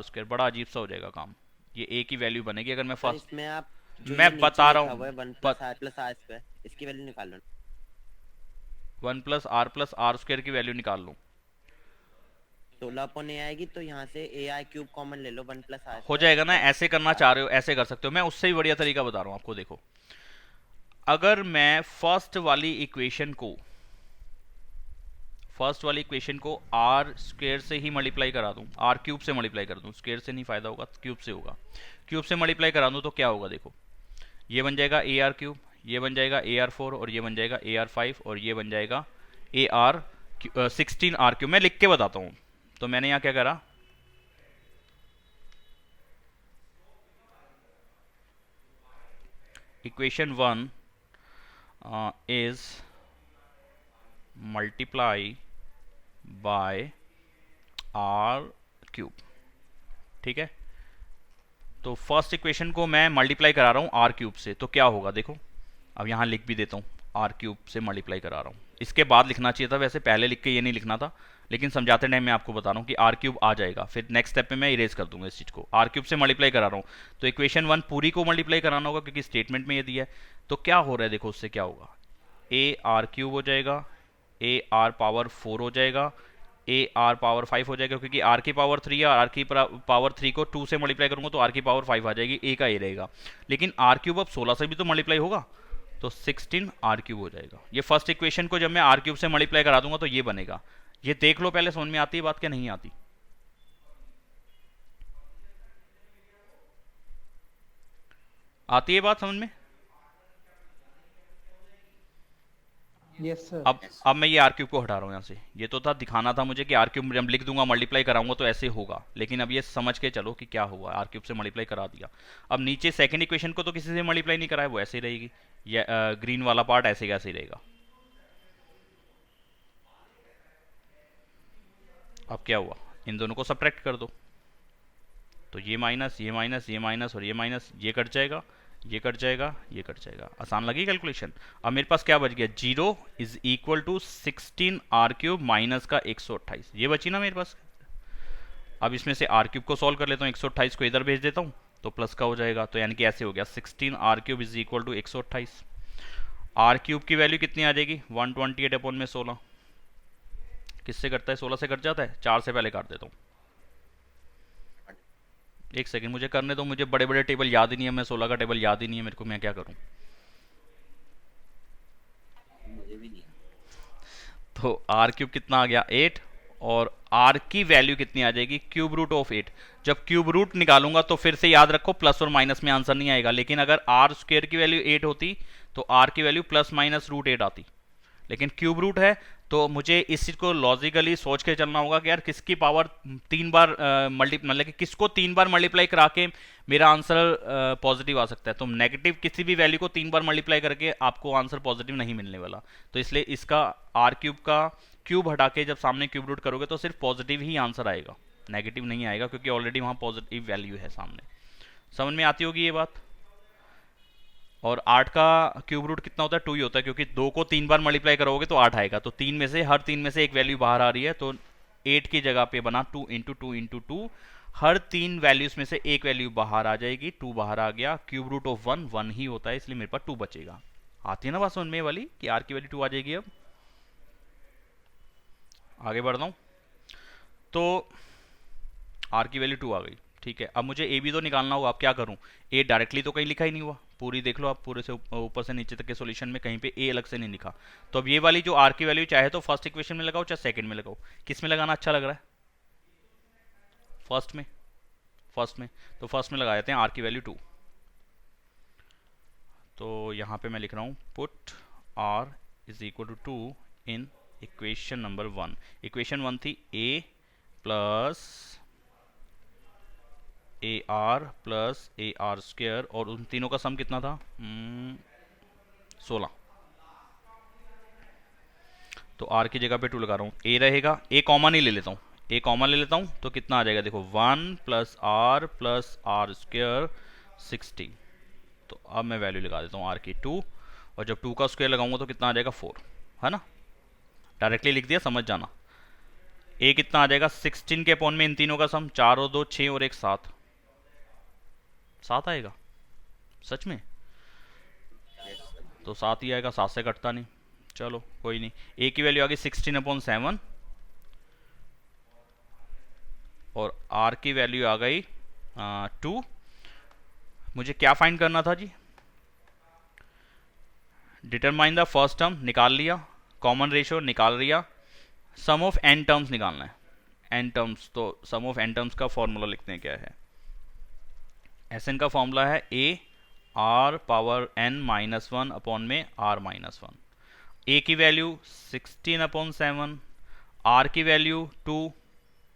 square. बड़ा अजीब सा हो जाएगा काम। ये ए की वैल्यू बनेगी अगर मैं फर्स्ट, इसमें आप मैं बता रहा हूँ 1 प्लस आर स्क्वायर, इसकी वैल्यू निकाल लो। 1 प्लस आर स्क्वायर की वैल्यू निकाल लूँ 16 अपॉन ए आएगी, तो यहाँ से ए आर क्यूब कॉमन ले लो, 1 प्लस आर हो जाएगा ना। ऐसे करना चाह रहे हो ऐसे कर सकते हो, मैं उससे भी बढ़िया तरीका बता रहा हूँ आपको। देखो अगर मैं फर्स्ट वाली इक्वेशन को आर स्क्वायर से ही मल्टीप्लाई करा दूं, आर क्यूब से मल्टीप्लाई कर दूं, स्क्वायर से नहीं फायदा होगा, क्यूब से होगा। क्यूब से मल्टीप्लाई करा दूं तो क्या होगा, देखो ये बन जाएगा ए आर क्यूब, ये बन जाएगा ए आर 4 और ये बन जाएगा ए आर 5 और ये बन जाएगा ए आर 16 आर क्यूब। मैं लिख के बताता हूं। तो मैंने यहां क्या करा, equation 1 is multiply by r cube. ठीक है। तो फर्स्ट इक्वेशन को मैं मल्टीप्लाई करा रहा हूं आर क्यूब से, तो क्या होगा देखो, अब यहां लिख भी देता हूं, आर क्यूब से मल्टीप्लाई करा रहा हूं। इसके बाद लिखना चाहिए था, वैसे पहले लिख के ये नहीं लिखना था, लेकिन समझाते टाइम मैं आपको बता रहा हूं कि आर क्यूब आ जाएगा, फिर नेक्स्ट स्टेप पे मैं इरेज कर दूंगा इस चीज को। आर क्यूब से मल्टीप्लाई करा रहा हूं, तो इक्वेशन 1 पूरी को मल्टीप्लाई कराना होगा क्योंकि स्टेटमेंट में ये दिया है। तो क्या हो रहा है देखो, उससे क्या होगा, ए आर क्यूब हो जाएगा, ए आर पावर 4 हो जाएगा, ए आर पावर 5 हो जाएगा, क्योंकि आर की पावर 3 है, आर की पावर 3 को 2 से मल्टीप्लाई करूंगा तो आर की पावर 5 आ जाएगी, ए का ए रहेगा। लेकिन आर क्यूब अब 16 से भी तो मल्टीप्लाई होगा, तो 16 आर क्यूब हो जाएगा। ये फर्स्ट इक्वेशन को जब मैं आर क्यूब से मल्टीप्लाई करा दूंगा तो ये बनेगा। ये देख लो पहले, समझ में आती है बात क्या नहीं आती? आती है बात समझ में? Yes sir. अब मैं ये आर क्यूब को हटा रहा हूँ यहाँ से। ये तो था, दिखाना था मुझे कि आर क्यूब जब लिख दूंगा मल्टीप्लाई कराऊंगा तो ऐसे होगा, लेकिन अब ये समझ के चलो कि क्या हुआ। आर क्यूब से मल्टीप्लाई करा दिया। अब नीचे सेकंड इक्वेशन को तो किसी से मल्टीप्लाई नहीं कराया, वो ऐसे ही रहेगी। ग्रीन वाला पार्ट ऐसे कैसे ही रहेगा। अब क्या हुआ, इन दोनों को सब्ट्रैक्ट कर दो, तो ये माइनस ये माइनस ये माइनस और ये माइनस, ये कट जाएगा, ये कट जाएगा, ये कट जाएगा। आसान लगी कैलकुलेशन। अब मेरे पास क्या बच गया, 0 is equal to 16 r cube minus का 128, ये बची ना मेरे पास। अब इसमें से आर क्यूब को सॉल्व कर लेता हूँ, 128 को इधर भेज देता हूँ तो प्लस का हो जाएगा, तो यानी कि ऐसे हो गया 16 r cube is equal to 128। R cube की वैल्यू कितनी आ जाएगी, 128 अपॉन में 16, किससे कटता है, 16 से कट जाता है, 4 से पहले काट देता हूँ। एक सेकंड मुझे करने दो, मुझे बड़े बड़े टेबल याद ही नहीं है, मैं 16 का टेबल याद ही नहीं है मेरे को, मैं क्या करूं। मुझे भी नहीं। तो आर क्यूब कितना आ गया 8, और आर की वैल्यू कितनी आ जाएगी, क्यूब रूट ऑफ 8। जब क्यूब रूट निकालूंगा तो फिर से याद रखो प्लस और माइनस में आंसर नहीं आएगा, लेकिन अगर आर स्क्वायर की वैल्यू 8 होती तो आर की वैल्यू प्लस माइनस रूट 8 आती, लेकिन क्यूब रूट है तो मुझे इस चीज को लॉजिकली सोच के चलना होगा कि यार किसकी पावर 3 बार मतलब कि किसको 3 बार मल्टीप्लाई करा के मेरा आंसर पॉजिटिव आ सकता है। तो नेगेटिव किसी भी वैल्यू को 3 बार मल्टीप्लाई करके आपको आंसर पॉजिटिव नहीं मिलने वाला, तो इसलिए इसका आर क्यूब का क्यूब हटा के जब सामने क्यूब रूट करोगे तो सिर्फ पॉजिटिव ही आंसर आएगा, नेगेटिव नहीं आएगा, क्योंकि ऑलरेडी वहां पॉजिटिव वैल्यू है सामने। समझ में आती होगी ये बात। और 8 का क्यूब रूट कितना होता है, 2 ही होता है, क्योंकि 2 को 3 बार मल्टीप्लाई करोगे तो 8 आएगा, तो 3 में से हर 3 में से एक वैल्यू बाहर आ रही है, तो 8 की जगह पे बना 2 इंटू 2 इंटू 2, हर 3 वैल्यूज में से एक वैल्यू बाहर आ जाएगी, 2 बाहर आ गया, क्यूब रूट ऑफ 1 1 ही होता है, इसलिए मेरे पास 2 बचेगा। आती है ना बात समझ में वाली कि आर की वैल्यू 2 आ जाएगी। अब आगे बढ़ता हूं, तो आर की वैल्यू 2 आ गई, ठीक है। अब मुझे ए भी तो निकालना होगा, अब क्या करूं, ए डायरेक्टली तो कहीं लिखा ही नहीं हुआ, पूरी देख लो आप, पूरे से ऊपर से नीचे तक के सॉल्यूशन में कहीं पे ए अलग से नहीं लिखा। तो अब ये वाली जो आर की वैल्यू चाहे तो फर्स्ट इक्वेशन में लगाओ चाहे सेकंड में लगाओ, किस में लगाना अच्छा लग रहा है, फर्स्ट में, फर्स्ट में, तो फर्स्ट में लगा देते हैं आर की वैल्यू 2। तो यहां पे मैं लिख रहा हूं put R is equal to 2 in equation number 1। Equation 1 थी A plus A R plus A R square, और उन तीनों का सम कितना था, 16। तो आर की जगह पे 2 लगा रहा हूँ, ए रहेगा, ए कॉमन ही ले लेता हूँ, ए कॉमन ले लेता हूँ तो कितना आ जाएगा, देखो 1 प्लस आर स्क्वायर 60। तो अब मैं वैल्यू लगा देता हूँ आर की 2, और जब 2 का स्क्वायर लगाऊंगा तो कितना आ जाएगा 4, है ना, डायरेक्टली लिख दिया, समझ जाना। ए कितना आ जाएगा 16 के अपॉन में इन तीनों का सम, 4 और 2 6 और 1 7, 7 आएगा सच में, तो 7 ही आएगा, 7 से कटता नहीं, चलो कोई नहीं। ए की वैल्यू आ गई 16/7, और आर की वैल्यू आ गई 2। मुझे क्या फाइंड करना था जी, डिटरमाइन द फर्स्ट टर्म निकाल लिया, कॉमन रेशियो निकाल लिया, सम ऑफ एन टर्म्स निकालना है, एन टर्म्स, तो सम ऑफ एन टर्म्स का फॉर्मूला लिखते हैं, क्या है, एस एन का फॉर्मूला है ए r power n minus 1 upon में आर माइनस 1। ए की वैल्यू 16/7, आर की वैल्यू 2,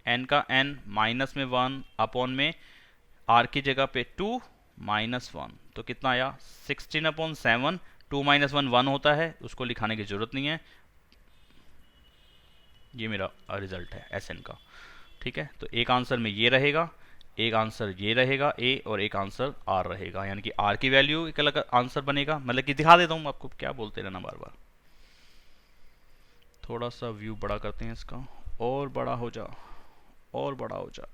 एन का एन माइनस में 1 अपॉन में आर की जगह पे 2 माइनस 1, तो कितना आया 16/7, 2 माइनस 1 1 होता है, उसको लिखाने की जरूरत नहीं है, ये मेरा रिजल्ट है एस एन का, ठीक है। तो एक आंसर में ये रहेगा, एक आंसर ये रहेगा ए, और एक आंसर आर रहेगा, यानी कि आर की वैल्यू एक अलग आंसर बनेगा, मतलब कि दिखा देता हूँ आपको, क्या बोलते रहना बार बार। थोड़ा सा व्यू बड़ा करते हैं इसका, और बड़ा हो जा, और बड़ा हो जा,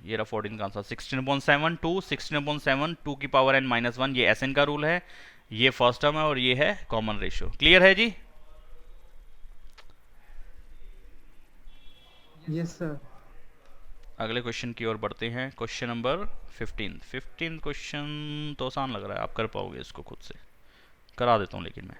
ये रहा 14 का आंसर 16/7 2, 16/7 2 की पावर एन माइनस 1, ये एस एन का रूल है, ये फर्स्ट टर्म है, और ये है कॉमन रेशियो। क्लियर है जी। Yes sir. अगले क्वेश्चन की ओर बढ़ते हैं, क्वेश्चन नंबर 15 क्वेश्चन तो आसान लग रहा है, आप कर पाओगे इसको, खुद से करा देता हूं लेकिन मैं।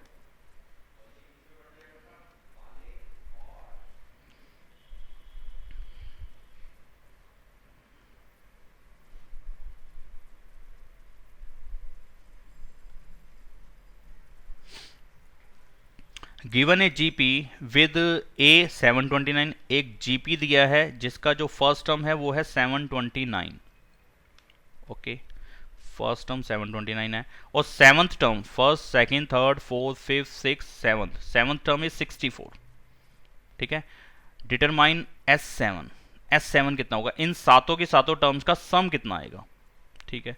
गिवन ए जीपी विद ए 729, एक जीपी दिया है जिसका जो फर्स्ट टर्म है वो है 729, ओके, फर्स्ट टर्म 729 है, और seventh term first second third fourth fifth six seventh term is 64। ठीक है, डिटरमाइन S7 कितना होगा, इन सातों की सातों टर्म्स का सम कितना आएगा। ठीक है,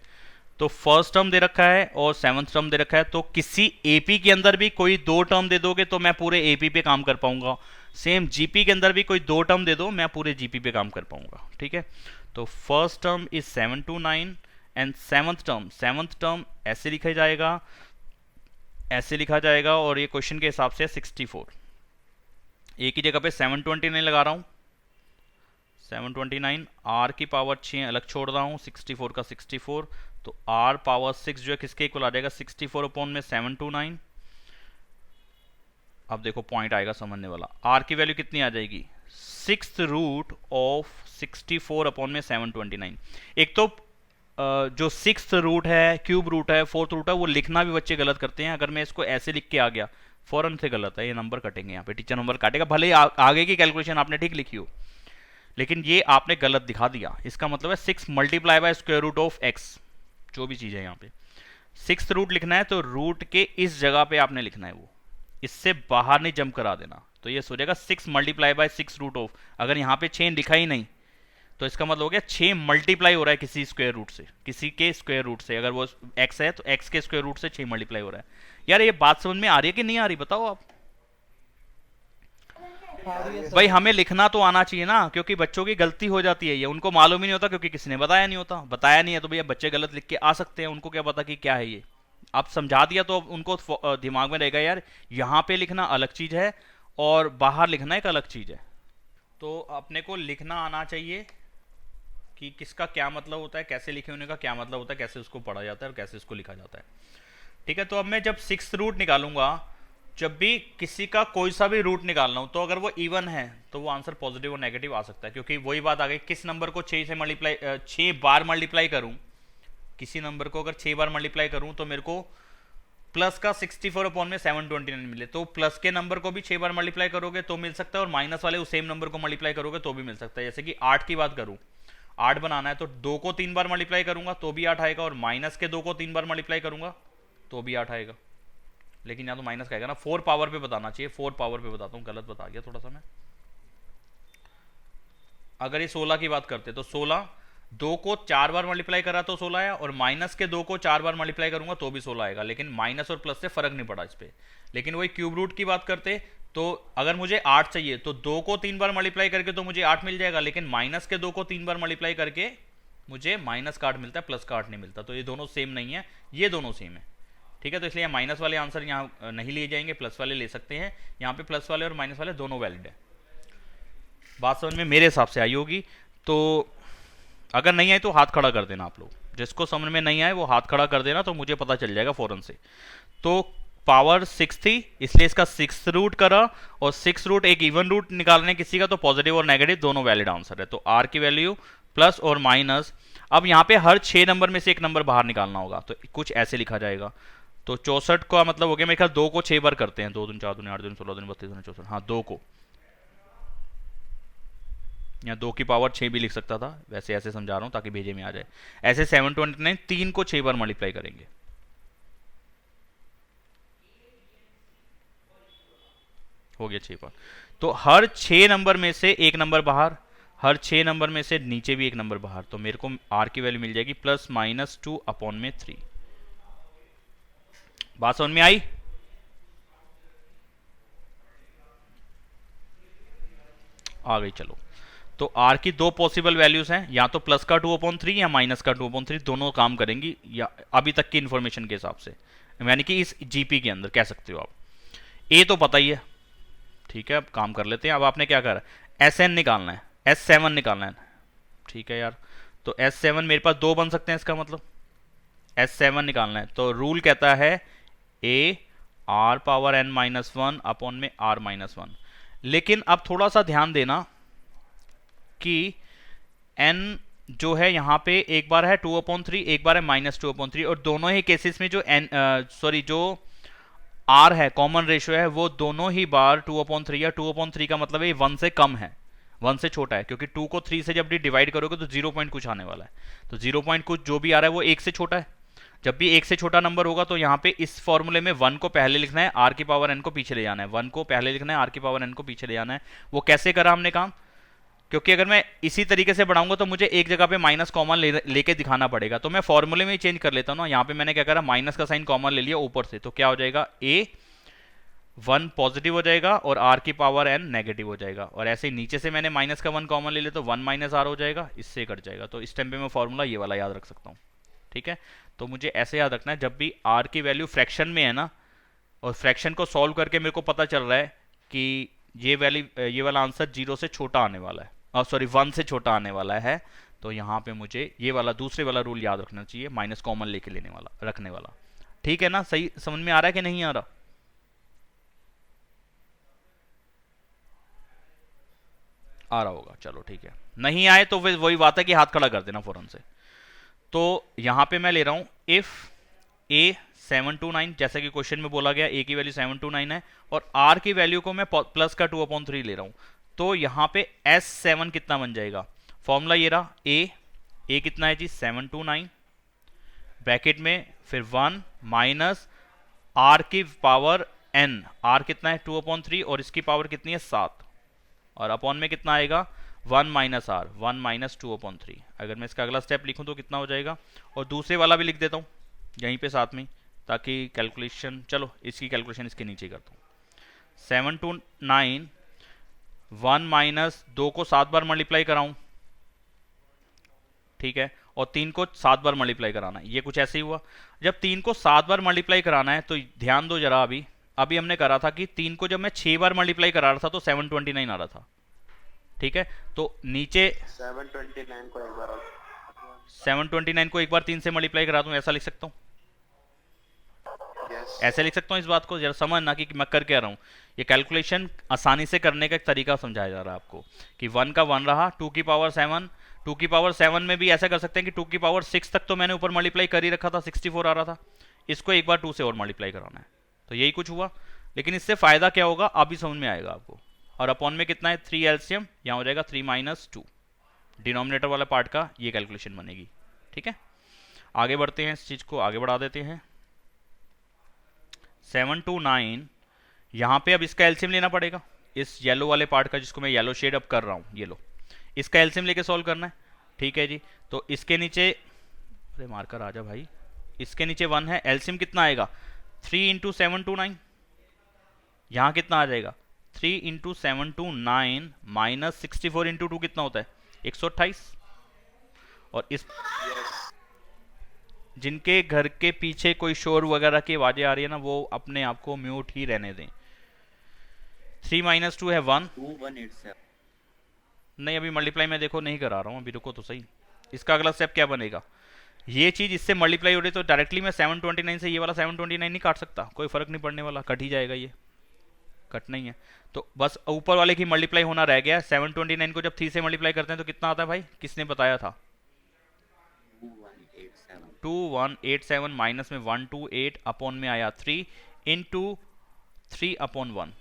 तो फर्स्ट टर्म दे रखा है और सेवंथ टर्म दे रखा है, तो किसी एपी के अंदर भी कोई दो टर्म दे दोगे तो मैं पूरे एपी पे काम कर पाऊंगा, सेम जीपी के अंदर भी कोई दो टर्म दे दो मैं पूरे जीपी पे काम कर पाऊंगा। ठीक है, तो first term is 729 and seventh term ऐसे लिखा जाएगा और ये क्वेश्चन के हिसाब से 64। एक ही जगह पे 729 लगा रहा हूं, 729 आर की पावर 6 अलग छोड़ रहा हूं, 64 का 64, तो आर पावर 6 जो है किसके इक्वल आ जाएगा, 64 अपॉन में 729। अब देखो पॉइंट आएगा समझने वाला, आर की वैल्यू कितनी आ जाएगी, 6th रूट ऑफ 64 अपॉन में 729। एक तो जो 6th रूट है, क्यूब रूट है, 4th रूट है, वो लिखना भी बच्चे गलत करते हैं। अगर मैं इसको ऐसे लिख के आ गया फौरन से गलत है, ये नंबर कटेंगे यहाँ पे, टीचर नंबर काटेगा, भले ही आगे की कैलकुलेशन आपने ठीक लिखी हो, लेकिन ये आपने गलत दिखा दिया। इसका मतलब है 6 multiply by square root of x, जो भी चीज़ है यहाँ पे 6th रूट लिखना है तो रूट के इस जगह पे आपने लिखना है, वो इससे बाहर नहीं जंप करा देना। तो ये हो जाएगा 6 मल्टीप्लाई बाय 6 रूट ऑफ, अगर यहाँ पे 6 लिखा ही नहीं तो इसका मतलब हो गया 6 मल्टीप्लाई हो रहा है किसी स्क्वायर रूट से, किसी के स्क्वायर रूट से। अगर वो x है तो x के स्क्वायर रूट से 6 मल्टीप्लाई हो रहा है। यार ये बात समझ में आ रही है कि नहीं आ रही, बताओ आप। भाई हमें लिखना तो आना चाहिए ना, क्योंकि बच्चों की गलती हो जाती है, ये उनको मालूम ही नहीं होता क्योंकि किसी ने बताया नहीं है, तो भैया बच्चे गलत लिख के आ सकते हैं, उनको क्या पता कि क्या है ये। आप समझा दिया तो उनको दिमाग में रहेगा यार यहाँ पे लिखना अलग चीज है और बाहर लिखना एक अलग चीज है। तो अपने को लिखना आना चाहिए कि किसका क्या मतलब होता है, कैसे लिखे होने का क्या मतलब होता है, कैसे उसको पढ़ा जाता है और कैसे उसको लिखा जाता है। ठीक है, तो अब मैं जब 6th रूट निकालूंगा, जब भी किसी का कोई सा भी रूट निकालना हो, तो अगर वो इवन है तो वो आंसर पॉजिटिव और नेगेटिव आ सकता है, क्योंकि वही बात आ गई, किस नंबर को 6 बार मल्टीप्लाई करूं, किसी नंबर को अगर 6 बार मल्टीप्लाई करूं तो मेरे को प्लस का 64 अपॉन में 729 मिले, तो प्लस के नंबर को भी 6 बार मल्टीप्लाई करोगे तो मिल सकता है, और माइनस वाले उस सेम नंबर को मल्टीप्लाई करोगे तो भी मिल सकता है। जैसे कि 8 की बात करूं, 8 बनाना है तो 2 को 3 बार मल्टीप्लाई करूंगा तो भी 8 आएगा, और माइनस के 2 को 3 बार मल्टीप्लाई करूंगा तो भी 8 आएगा। लेकिन यहाँ तो माइनस का आएगा ना, 4 पावर पे बताना चाहिए, 4 पावर पे बताता हूँ, गलत बता गया थोड़ा सा मैं। अगर ये 16 की बात करते तो 16 2 को 4 बार मल्टीप्लाई करा तो 16 आया, और माइनस के 2 को 4 बार मल्टीप्लाई करूंगा तो भी 16 आएगा, लेकिन माइनस और प्लस से फर्क नहीं पड़ा इस पे। लेकिन वही क्यूब रूट की बात करते तो अगर मुझे 8 चाहिए तो 2 को 3 बार मल्टीप्लाई करके तो मुझे 8 मिल जाएगा, लेकिन माइनस के 2 को 3 बार मल्टीप्लाई करके मुझे माइनस का 8 मिलता है, प्लस का 8 नहीं मिलता। तो ये दोनों सेम नहीं है, ये दोनों सेम है। ठीक है, तो इसलिए माइनस वाले आंसर यहाँ नहीं लिए जाएंगे, प्लस वाले ले सकते हैं। यहाँ पे प्लस वाले और माइनस वाले दोनों वैलिड है। बात समझ में मेरे हिसाब से आई होगी, तो अगर नहीं आए तो हाथ खड़ा कर देना आप लोग, जिसको समझ में नहीं आए वो हाथ खड़ा कर देना, तो मुझे पता चल जाएगा फौरन से। तो पावर 6 थी इसलिए इसका 6th रूट करा, और 6 रूट एक इवन रूट निकालने किसी का, तो पॉजिटिव और नेगेटिव दोनों वैलिड आंसर है। तो आर की वैल्यू प्लस और माइनस, अब यहाँ पे हर 6 नंबर में से एक नंबर बाहर निकालना होगा, तो कुछ ऐसे लिखा जाएगा। तो 64 का मतलब हो गया, मेरे ख्याल 2 को 6 बार करते हैं, 2 दूनी 4 दूनी 8 दूनी 16 दूनी 32 दूनी 64, हाँ 2 को, या 2 की पावर 6 भी लिख सकता था, वैसे ऐसे समझा रहा हूं ताकि भेजे में आ जाए। ऐसे 729 3 को 6 बार मल्टीप्लाई करेंगे, हो गया 6 बार। तो हर 6 नंबर में से एक नंबर बाहर, हर 6 नंबर में से नीचे भी एक नंबर बाहर, तो मेरे को आर की वैल्यू मिल जाएगी प्लस माइनस 2 अपॉन में 3। बात समझ में आई? आ गई, चलो। तो आर की 2 पॉसिबल वैल्यूज हैं, या तो प्लस का 2/3 या माइनस का 2/3, दोनों काम करेंगी या अभी तक की इंफॉर्मेशन के हिसाब से, यानी कि इस जीपी के अंदर कह सकते हो आप। ए तो पता ही है, ठीक है, अब काम कर लेते हैं। अब आपने क्या करा, SN निकालना है, S7 निकालना है, ठीक है यार। तो S7 मेरे पास 2 बन सकते हैं, इसका मतलब S7 निकालना है, तो रूल कहता है A R power n-1 upon में R-1। लेकिन अब थोड़ा सा ध्यान देना कि n जो है यहाँ पे एक बार है 2/3, एक बार है -2/3, और दोनों ही केसेस में जो जो r है, कॉमन रेशियो है, वो दोनों ही बार 2/3 या 2/3 का मतलब है 1 से कम है, 1 से छोटा है, क्योंकि 2 को 3 से जब डिवाइड करोगे तो 0 पॉइंट कुछ आने वाला है, तो 0 पॉइंट कुछ जो भी आ रहा है वो 1 से छोटा है। जब भी एक से छोटा नंबर होगा तो यहाँ पे इस फॉर्मूले में 1 को पहले लिखना है, आर की पावर एन को पीछे ले जाना है। 1 को पहले लिखना है, आर की पावर एन को पीछे ले जाना है। वो कैसे करा हमने काम? क्योंकि अगर मैं इसी तरीके से बढ़ाऊंगा तो मुझे एक जगह पे माइनस कॉमन लेके दिखाना पड़ेगा, तो मैं फॉर्मूले में ही चेंज कर लेता हूँ ना। यहाँ पे मैंने क्या करा, माइनस का साइन कॉमन ले लिया ऊपर से, तो क्या हो जाएगा, ए 1 पॉजिटिव हो जाएगा और आर की पावर एन नेगेटिव हो जाएगा। और ऐसे ही नीचे से मैंने माइनस का 1 कॉमन ले लिया तो 1 माइनस आर हो जाएगा, इससे कट जाएगा। तो इस टाइम पे मैं फॉर्मूला ये वाला याद रख सकता हूँ। ठीक है, तो मुझे ऐसे याद रखना है, जब भी आर की वैल्यू फ्रैक्शन में है ना, और फ्रैक्शन को सॉल्व करके मेरे को पता चल रहा है कि ये वाला आंसर 0 से छोटा आने वाला है, सॉरी 1 से छोटा आने वाला है, तो यहाँ पे मुझे ये वाला दूसरे वाला रूल याद रखना चाहिए, माइनस कॉमन लेके लेने वाला, रखने वाला। ठीक है ना, सही समझ में आ रहा है कि नहीं आ रहा? आ रहा होगा, चलो ठीक है। नहीं आए तो फिर वही बात है कि हाथ खड़ा कर देना फौरन से। तो यहां पे मैं ले रहा हूं इफ ए 729, जैसा कि क्वेश्चन में बोला गया ए की वैल्यू 729 है, और आर की वैल्यू को मैं प्लस का 2/3 ले रहा हूं, तो यहां पे S7 कितना बन जाएगा? फॉर्मूला ये रहा, ए कितना है जी, 729, ब्रैकेट में फिर 1 माइनस आर की पावर एन, आर कितना है 2/3, और इसकी पावर कितनी है 7, और अपॉन में कितना आएगा 1 माइनस आर, 1 माइनस 2/3। अगर मैं इसका अगला स्टेप लिखूं तो कितना हो जाएगा, और दूसरे वाला भी लिख देता हूं यहीं पे साथ में, ताकि कैलकुलेशन, चलो इसकी कैलकुलेशन इसके नीचे करता हूं। 729 1 माइनस 2 को 7 बार मल्टीप्लाई कराऊं, ठीक है, और 3 को 7 बार मल्टीप्लाई कराना है। ये कुछ ऐसे ही हुआ। जब 3 को 7 बार मल्टीप्लाई कराना है तो ध्यान दो जरा, अभी हमने करा था कि 3 को जब मैं 6 बार मल्टीप्लाई करा रहा था तो 729 आ रहा था। ठीक है, तो नीचे 729 को एक बार 729 को एक बार 3 से मल्टीप्लाई करा दूं, ऐसा लिख सकता हूं? yes. ऐसे लिख सकता हूं? इस बात को जरा समझना कि मैं कर क्या रहा हूं। ये कैलकुलेशन आसानी से करने का एक तरीका समझाया जा रहा है आपको, कि 1 का 1 रहा, 2 की पावर 7, 2 की पावर 7 में भी ऐसा कर सकते हैं कि 2 की पावर 6 तक तो मैंने ऊपर मल्टीप्लाई कर ही रखा था, 64 आ रहा था, इसको एक बार 2 से और मल्टीप्लाई कराना है। तो यही कुछ हुआ, लेकिन इससे फायदा क्या होगा अभी समझ में आएगा आपको। और अपॉन में कितना है 3 एलसीएम, यहां हो जाएगा 3 माइनस 2, डिनोमिनेटर वाला पार्ट का ये कैलकुलेशन बनेगी। ठीक है, आगे बढ़ते हैं, इस चीज को आगे बढ़ा देते हैं। 729, यहां पे अब इसका एलसीएम लेना पड़ेगा, इस येलो वाले पार्ट का, जिसको मैं येलो शेड अब कर रहा हूं, ये लो, इसका एलसीएम लेके सॉल्व करना है। ठीक है जी, तो इसके नीचे, अरे मार्कर आजा भाई, इसके नीचे 1 है, एलसीएम कितना आएगा 3 इंटू 729, यहां कितना आ जाएगा 3 इंटू 729 माइनस 64 इंटू 2 कितना होता है 128। और इस जिनके घर के पीछे कोई शोर वगैरह की आवाजें आ रही है ना, वो अपने आप को म्यूट ही रहने दें। 3 माइनस 2 है 1, 2187 नहीं अभी मल्टीप्लाई मैं देखो नहीं करा रहा हूँ, अभी रुको तो सही। इसका अगला स्टेप क्या बनेगा, ये चीज इससे मल्टीप्लाई हो रही तो डायरेक्टली मैं 729 से ये वाला 729 नहीं काट सकता, कोई फर्क नहीं पड़ने वाला, कट ही जाएगा, ये कट नहीं है। तो बस ऊपर वाले की मल्टीप्लाई होना रह गया। 729 को जब 3 से मल्टीप्लाई करते हैं तो कितना आता है भाई, किसने बताया था 2187, माइनस में 128, अपॉन में आया 3 इंटू 3/1,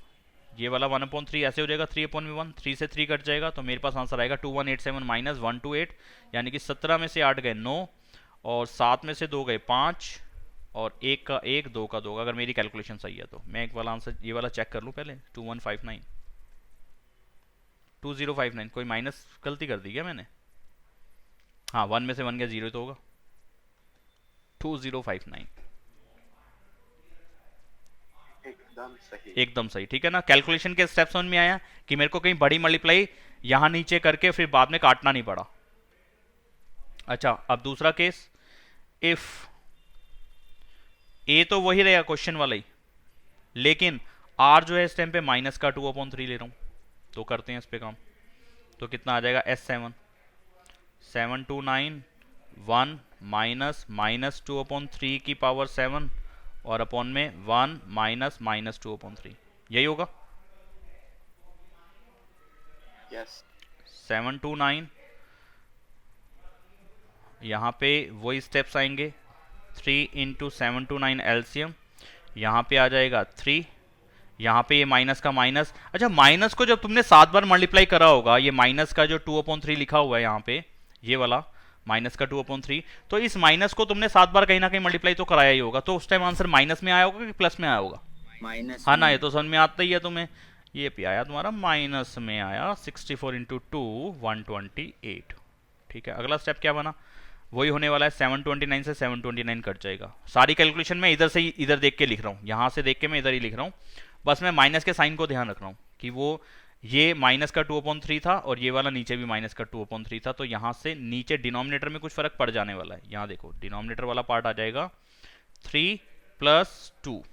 ये वाला 1/3 ऐसे हो जाएगा 3/1, 3 से 3 कट जाएगा, तो मेरे पास आंसर आएगा 2187 माइनस 128, यानी कि 17 में से 8 गए 9, और 7 में से 2 गए 5, और 1 का 1, 2 का 2, अगर मेरी कैलकुलेशन सही है तो। मैं एक वाला आंसर ये वाला चेक कर लूं पहले, 2159 2059, कोई माइनस गलती कर दी क्या मैंने? हाँ 1 में से 1 गया 0 तो होगा, 2059 एकदम सही, एकदम सही। ठीक है ना, कैलकुलेशन के स्टेप समझ में आया कि मेरे को कहीं बड़ी मल्टीप्लाई यहां नीचे करके फिर बाद में काटना नहीं पड़ा। अच्छा, अब दूसरा केस, इफ ए तो वही रहेगा क्वेश्चन वाला ही, लेकिन आर जो है इस टाइम पे माइनस का 2/3 ले रहा हूं, तो करते हैं इस पे काम। तो कितना आ जाएगा S7, 729 1 माइनस माइनस 2/3 की पावर 7, और अपॉन में 1 माइनस माइनस 2/3, यही होगा। यस 729, यहाँ पे वही स्टेप्स आएंगे, 3 इंटू 729 एलसीएम, यहाँ पे आ जाएगा 3, यहाँ पे ये माइनस का माइनस। अच्छा, माइनस को जब तुमने 7 बार मल्टीप्लाई करा होगा, ये माइनस का जो 2/3 लिखा हुआ है यहाँ पे, ये वाला माइनस का 2/3। तो इस माइनस को तुमने 7 बार कहीं ना कहीं मल्टीप्लाई तो कराया ही होगा, तो उस टाइम आंसर माइनस में आया होगा कि प्लस में आया होगा? माइनस हाँ ना, में। ये तो समझ में आता ही है तुम्हें। ये भी आया तुम्हारा माइनस में आया, 64 इंटू 2 128। ठीक है, अगला स्टेप क्या बना? वही होने वाला है, 729 से 729 कट जाएगा। सारी कैलकुलेशन मैं इधर से ही इधर देख के लिख रहा हूँ, यहाँ से देख के मैं इधर ही लिख रहा हूँ। बस मैं माइनस के साइन को ध्यान रख रहा हूँ कि वो ये माइनस का 2/3 था और ये वाला नीचे भी माइनस का 2/3 था, तो यहाँ से नीचे डिनोमिनेटर में कुछ फर्क पड़ जाने वाला है। यहाँ देखो डिनोमिनेटर वाला पार्ट आ जाएगा 3 + 2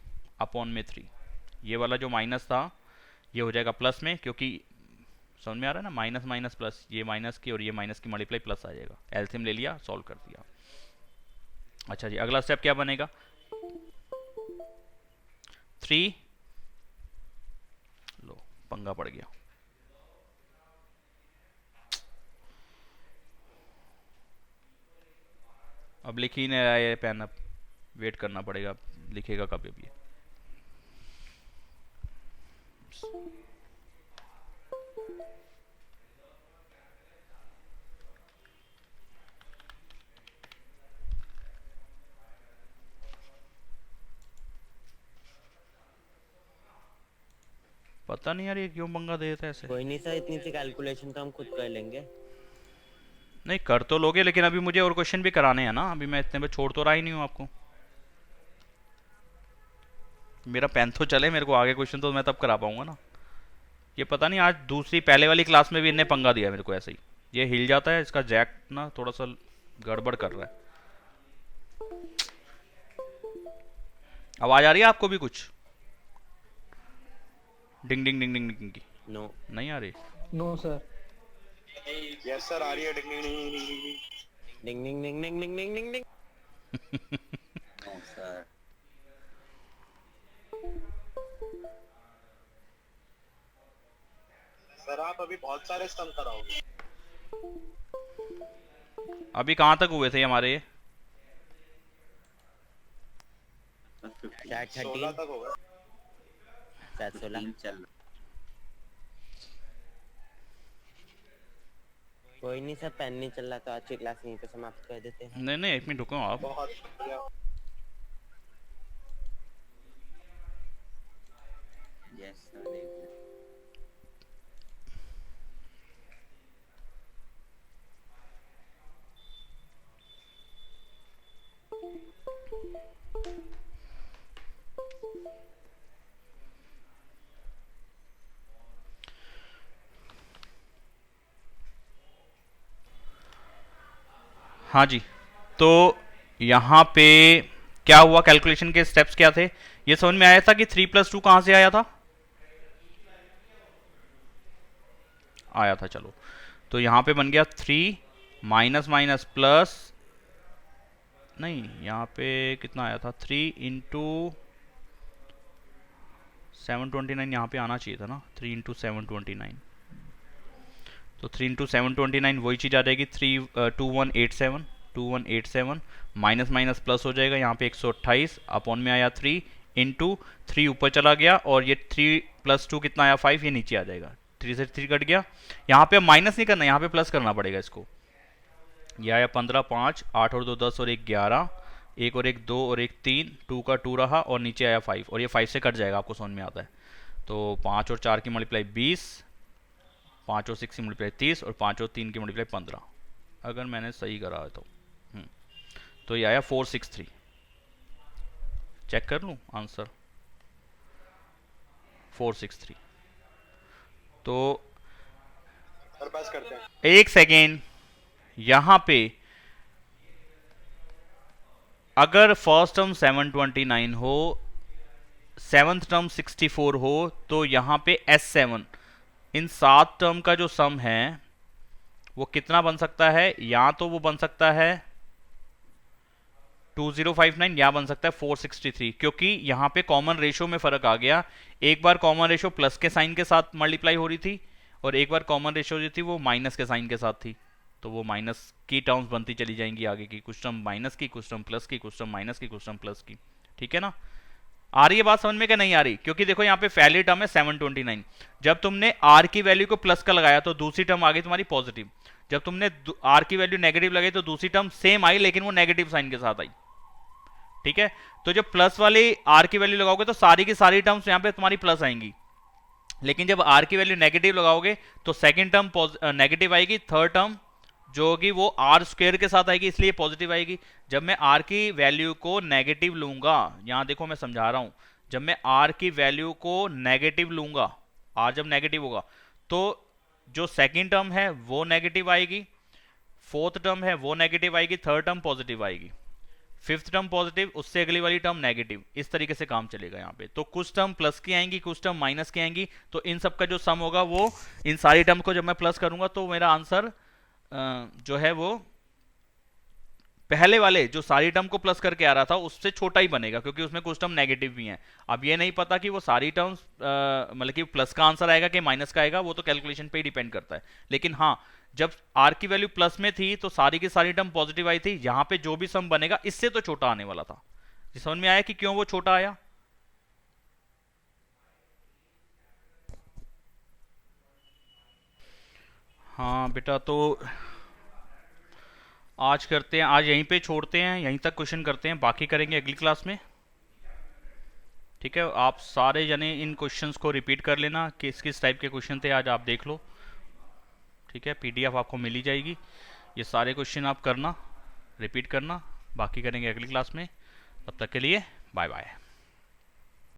अपॉन में 3। ये वाला जो माइनस था ये हो जाएगा प्लस में, क्योंकि समझ में आ रहा है ना, माइनस माइनस प्लस, ये माइनस की और ये माइनस की मल्टीप्लाई प्लस आ जाएगा। एलसीएम ले लिया, सॉल्व कर दिया। अच्छा जी, अगला स्टेप क्या बनेगा? 3, लो पंगा पड़ गया। अब लिख ही नहीं रहा है पेन, अब वेट करना पड़ेगा, लिखेगा कब अब ये। पता नहीं यार ये क्यों पंगा दे देता है ऐसे। कोई नहीं सर, इतनी सी कैलकुलेशन तो हम खुद कर लेंगे। नहीं कर तो लोगे, लेकिन अभी मुझे और क्वेश्चन भी कराने हैं ना, अभी मैं इतने पे छोड़ तो रहा ही नहीं हूँ आपको। मेरा पेन तो चले, मेरे को आगे क्वेश्चन तो मैं तब करा पाऊंगा ना। ये पता नहीं आज दूसरी पहले वाली क्लास में भी इनने पंगा दिया मेरे को ऐसे ही। ये हिल जाता है, इसका जैक ना थोड़ा सा गड़बड़ कर रहा है। आवाज आ रही है आपको भी कुछ? डिंग डिंग डिंग डिंग डिंग की? नो नहीं आ रही? No sir. यस सर, आ रही है। Ding ding ding ding ding ding ding ding ding ding ding. No sir. Sir आप अभी बहुत सारे स्तंभ कराओगे। अभी कहाँ तक हुए थे हमारे ये? शायद 16 तक होगा। शायद 16। चल कोई नहीं सर, पेन नहीं चल रहा तो आज की क्लास यहीं पे समाप्त कर देते हैं। नहीं नहीं, 1 मिनट रुको आप। बहुत बढ़िया। Yes sir. हाँ जी, तो यहाँ पे क्या हुआ, कैलकुलेशन के स्टेप्स क्या थे? ये समझ में आया था कि 3 + 2 कहाँ से आया था? आया था, चलो। तो यहाँ पे बन गया 3 माइनस माइनस प्लस, नहीं यहाँ पे कितना आया था, 3 इंटू 729, यहाँ पे आना चाहिए था ना, 3 इंटू 729। तो 3 इंटू 729 वही चीज़ आ जाएगी, 2187 माइनस माइनस प्लस हो जाएगा, यहाँ पे 128 अपॉन में आया 3 इंटू 3 ऊपर चला गया, और ये 3 + 2 कितना आया 5, ये नीचे आ जाएगा। 3 से 3 कट गया। यहाँ पे माइनस नहीं करना, यहाँ पे प्लस करना पड़ेगा इसको। ये आया 15, 5, 8 और 2 10 और 1 11, 1 और 1 2 और 1 3, 2 का 2 रहा और नीचे आया 5, और ये 5 से कट जाएगा, आपको समझ में आता है। तो 5 और 4 की मल्टीप्लाई 20, 5 और 6 की मल्टीप्लाई 30 और 5 और 3 की मल्टीप्लाई 15, अगर मैंने सही करा है तो। तो ये आया 463। चेक कर लूँ आंसर, 463। तो सर पास करते हैं। एक सेकेंड, यहाँ पे अगर फर्स्ट टर्म 729 हो, सेवंथ टर्म 64 हो, तो यहाँ पे S7 इन 7 टर्म का जो सम है वो कितना बन सकता है? या तो वो बन सकता है 2059, या बन सकता है 463, क्योंकि यहाँ पे कॉमन रेशो में फर्क आ गया। एक बार कॉमन रेशो प्लस के साइन के साथ मल्टीप्लाई हो रही थी, और एक बार कॉमन रेशो जो थी वो माइनस के साइन के साथ थी। तो वो माइनस की टर्म्स बनती चली जाएंगी आगे की, कुछ टर्म माइनस की, कुछ टर्म प्लस की, कुछ टर्म माइनस की, कुछ टर्म प्लस की। ठीक है ना? आ रही है बात समझ में क्या नहीं आ रही? क्योंकि देखो यहाँ पे पहली टर्म है 729, जब तुमने आर की वैल्यू को प्लस का लगाया तो दूसरी टर्म आ गई तुम्हारी पॉजिटिव, जब तुमने आर की वैल्यू नेगेटिव लगाई तो दूसरी टर्म सेम आई लेकिन वो नेगेटिव साइन के साथ आई। ठीक है, तो जब प्लस वाली आर की वैल्यू लगाओगे तो सारी की सारी टर्म्स यहाँ पे तुम्हारी प्लस आएंगी, लेकिन जब आर की वैल्यू नेगेटिव लगाओगे तो सेकंड टर्म नेगेटिव आएगी, थर्ड टर्म जो होगी वो आर स्क्वायर के साथ आएगी, इसलिए पॉजिटिव आएगी। जब मैं आर की वैल्यू को नेगेटिव लूंगा, यहां देखो मैं समझा रहा हूं, जब मैं आर की वैल्यू को नेगेटिव लूंगा, आर जब नेगेटिव होगा तो जो सेकंड टर्म है वो नेगेटिव आएगी, फोर्थ टर्म है वो नेगेटिव आएगी, थर्ड टर्म पॉजिटिव आएगी, फिफ्थ टर्म पॉजिटिव, उससे अगली वाली टर्म नेगेटिव, इस तरीके से काम चलेगा यहाँ पे। तो कुछ टर्म प्लस की आएंगी, कुछ टर्म माइनस की आएंगी, तो इन सब का जो सम होगा वो इन सारी टर्म को जब मैं प्लस करूंगा तो मेरा आंसर जो है वो पहले वाले जो सारी टर्म को प्लस करके आ रहा था उससे छोटा ही बनेगा, क्योंकि उसमें कुछ टर्म नेगेटिव भी हैं। अब ये नहीं पता कि वो सारी टर्म्स मतलब कि प्लस का आंसर आएगा कि माइनस का आएगा, वो तो कैलकुलेशन पे ही डिपेंड करता है। लेकिन हाँ, जब आर की वैल्यू प्लस में थी तो सारी की सारी टर्म पॉजिटिव आई थी, यहां पे जो भी सम बनेगा इससे तो छोटा आने वाला था। समझ में आया कि क्यों वो छोटा आया? हाँ बेटा, तो आज करते हैं, आज यहीं पे छोड़ते हैं, यहीं तक क्वेश्चन करते हैं, बाकी करेंगे अगली क्लास में। ठीक है, आप सारे जने इन क्वेश्चंस को रिपीट कर लेना, किस किस टाइप के क्वेश्चन थे आज आप देख लो। ठीक है, पीडीएफ आपको मिली जाएगी, ये सारे क्वेश्चन आप करना, रिपीट करना, बाकी करेंगे अगली क्लास में। तब तक के लिए बाय बाय।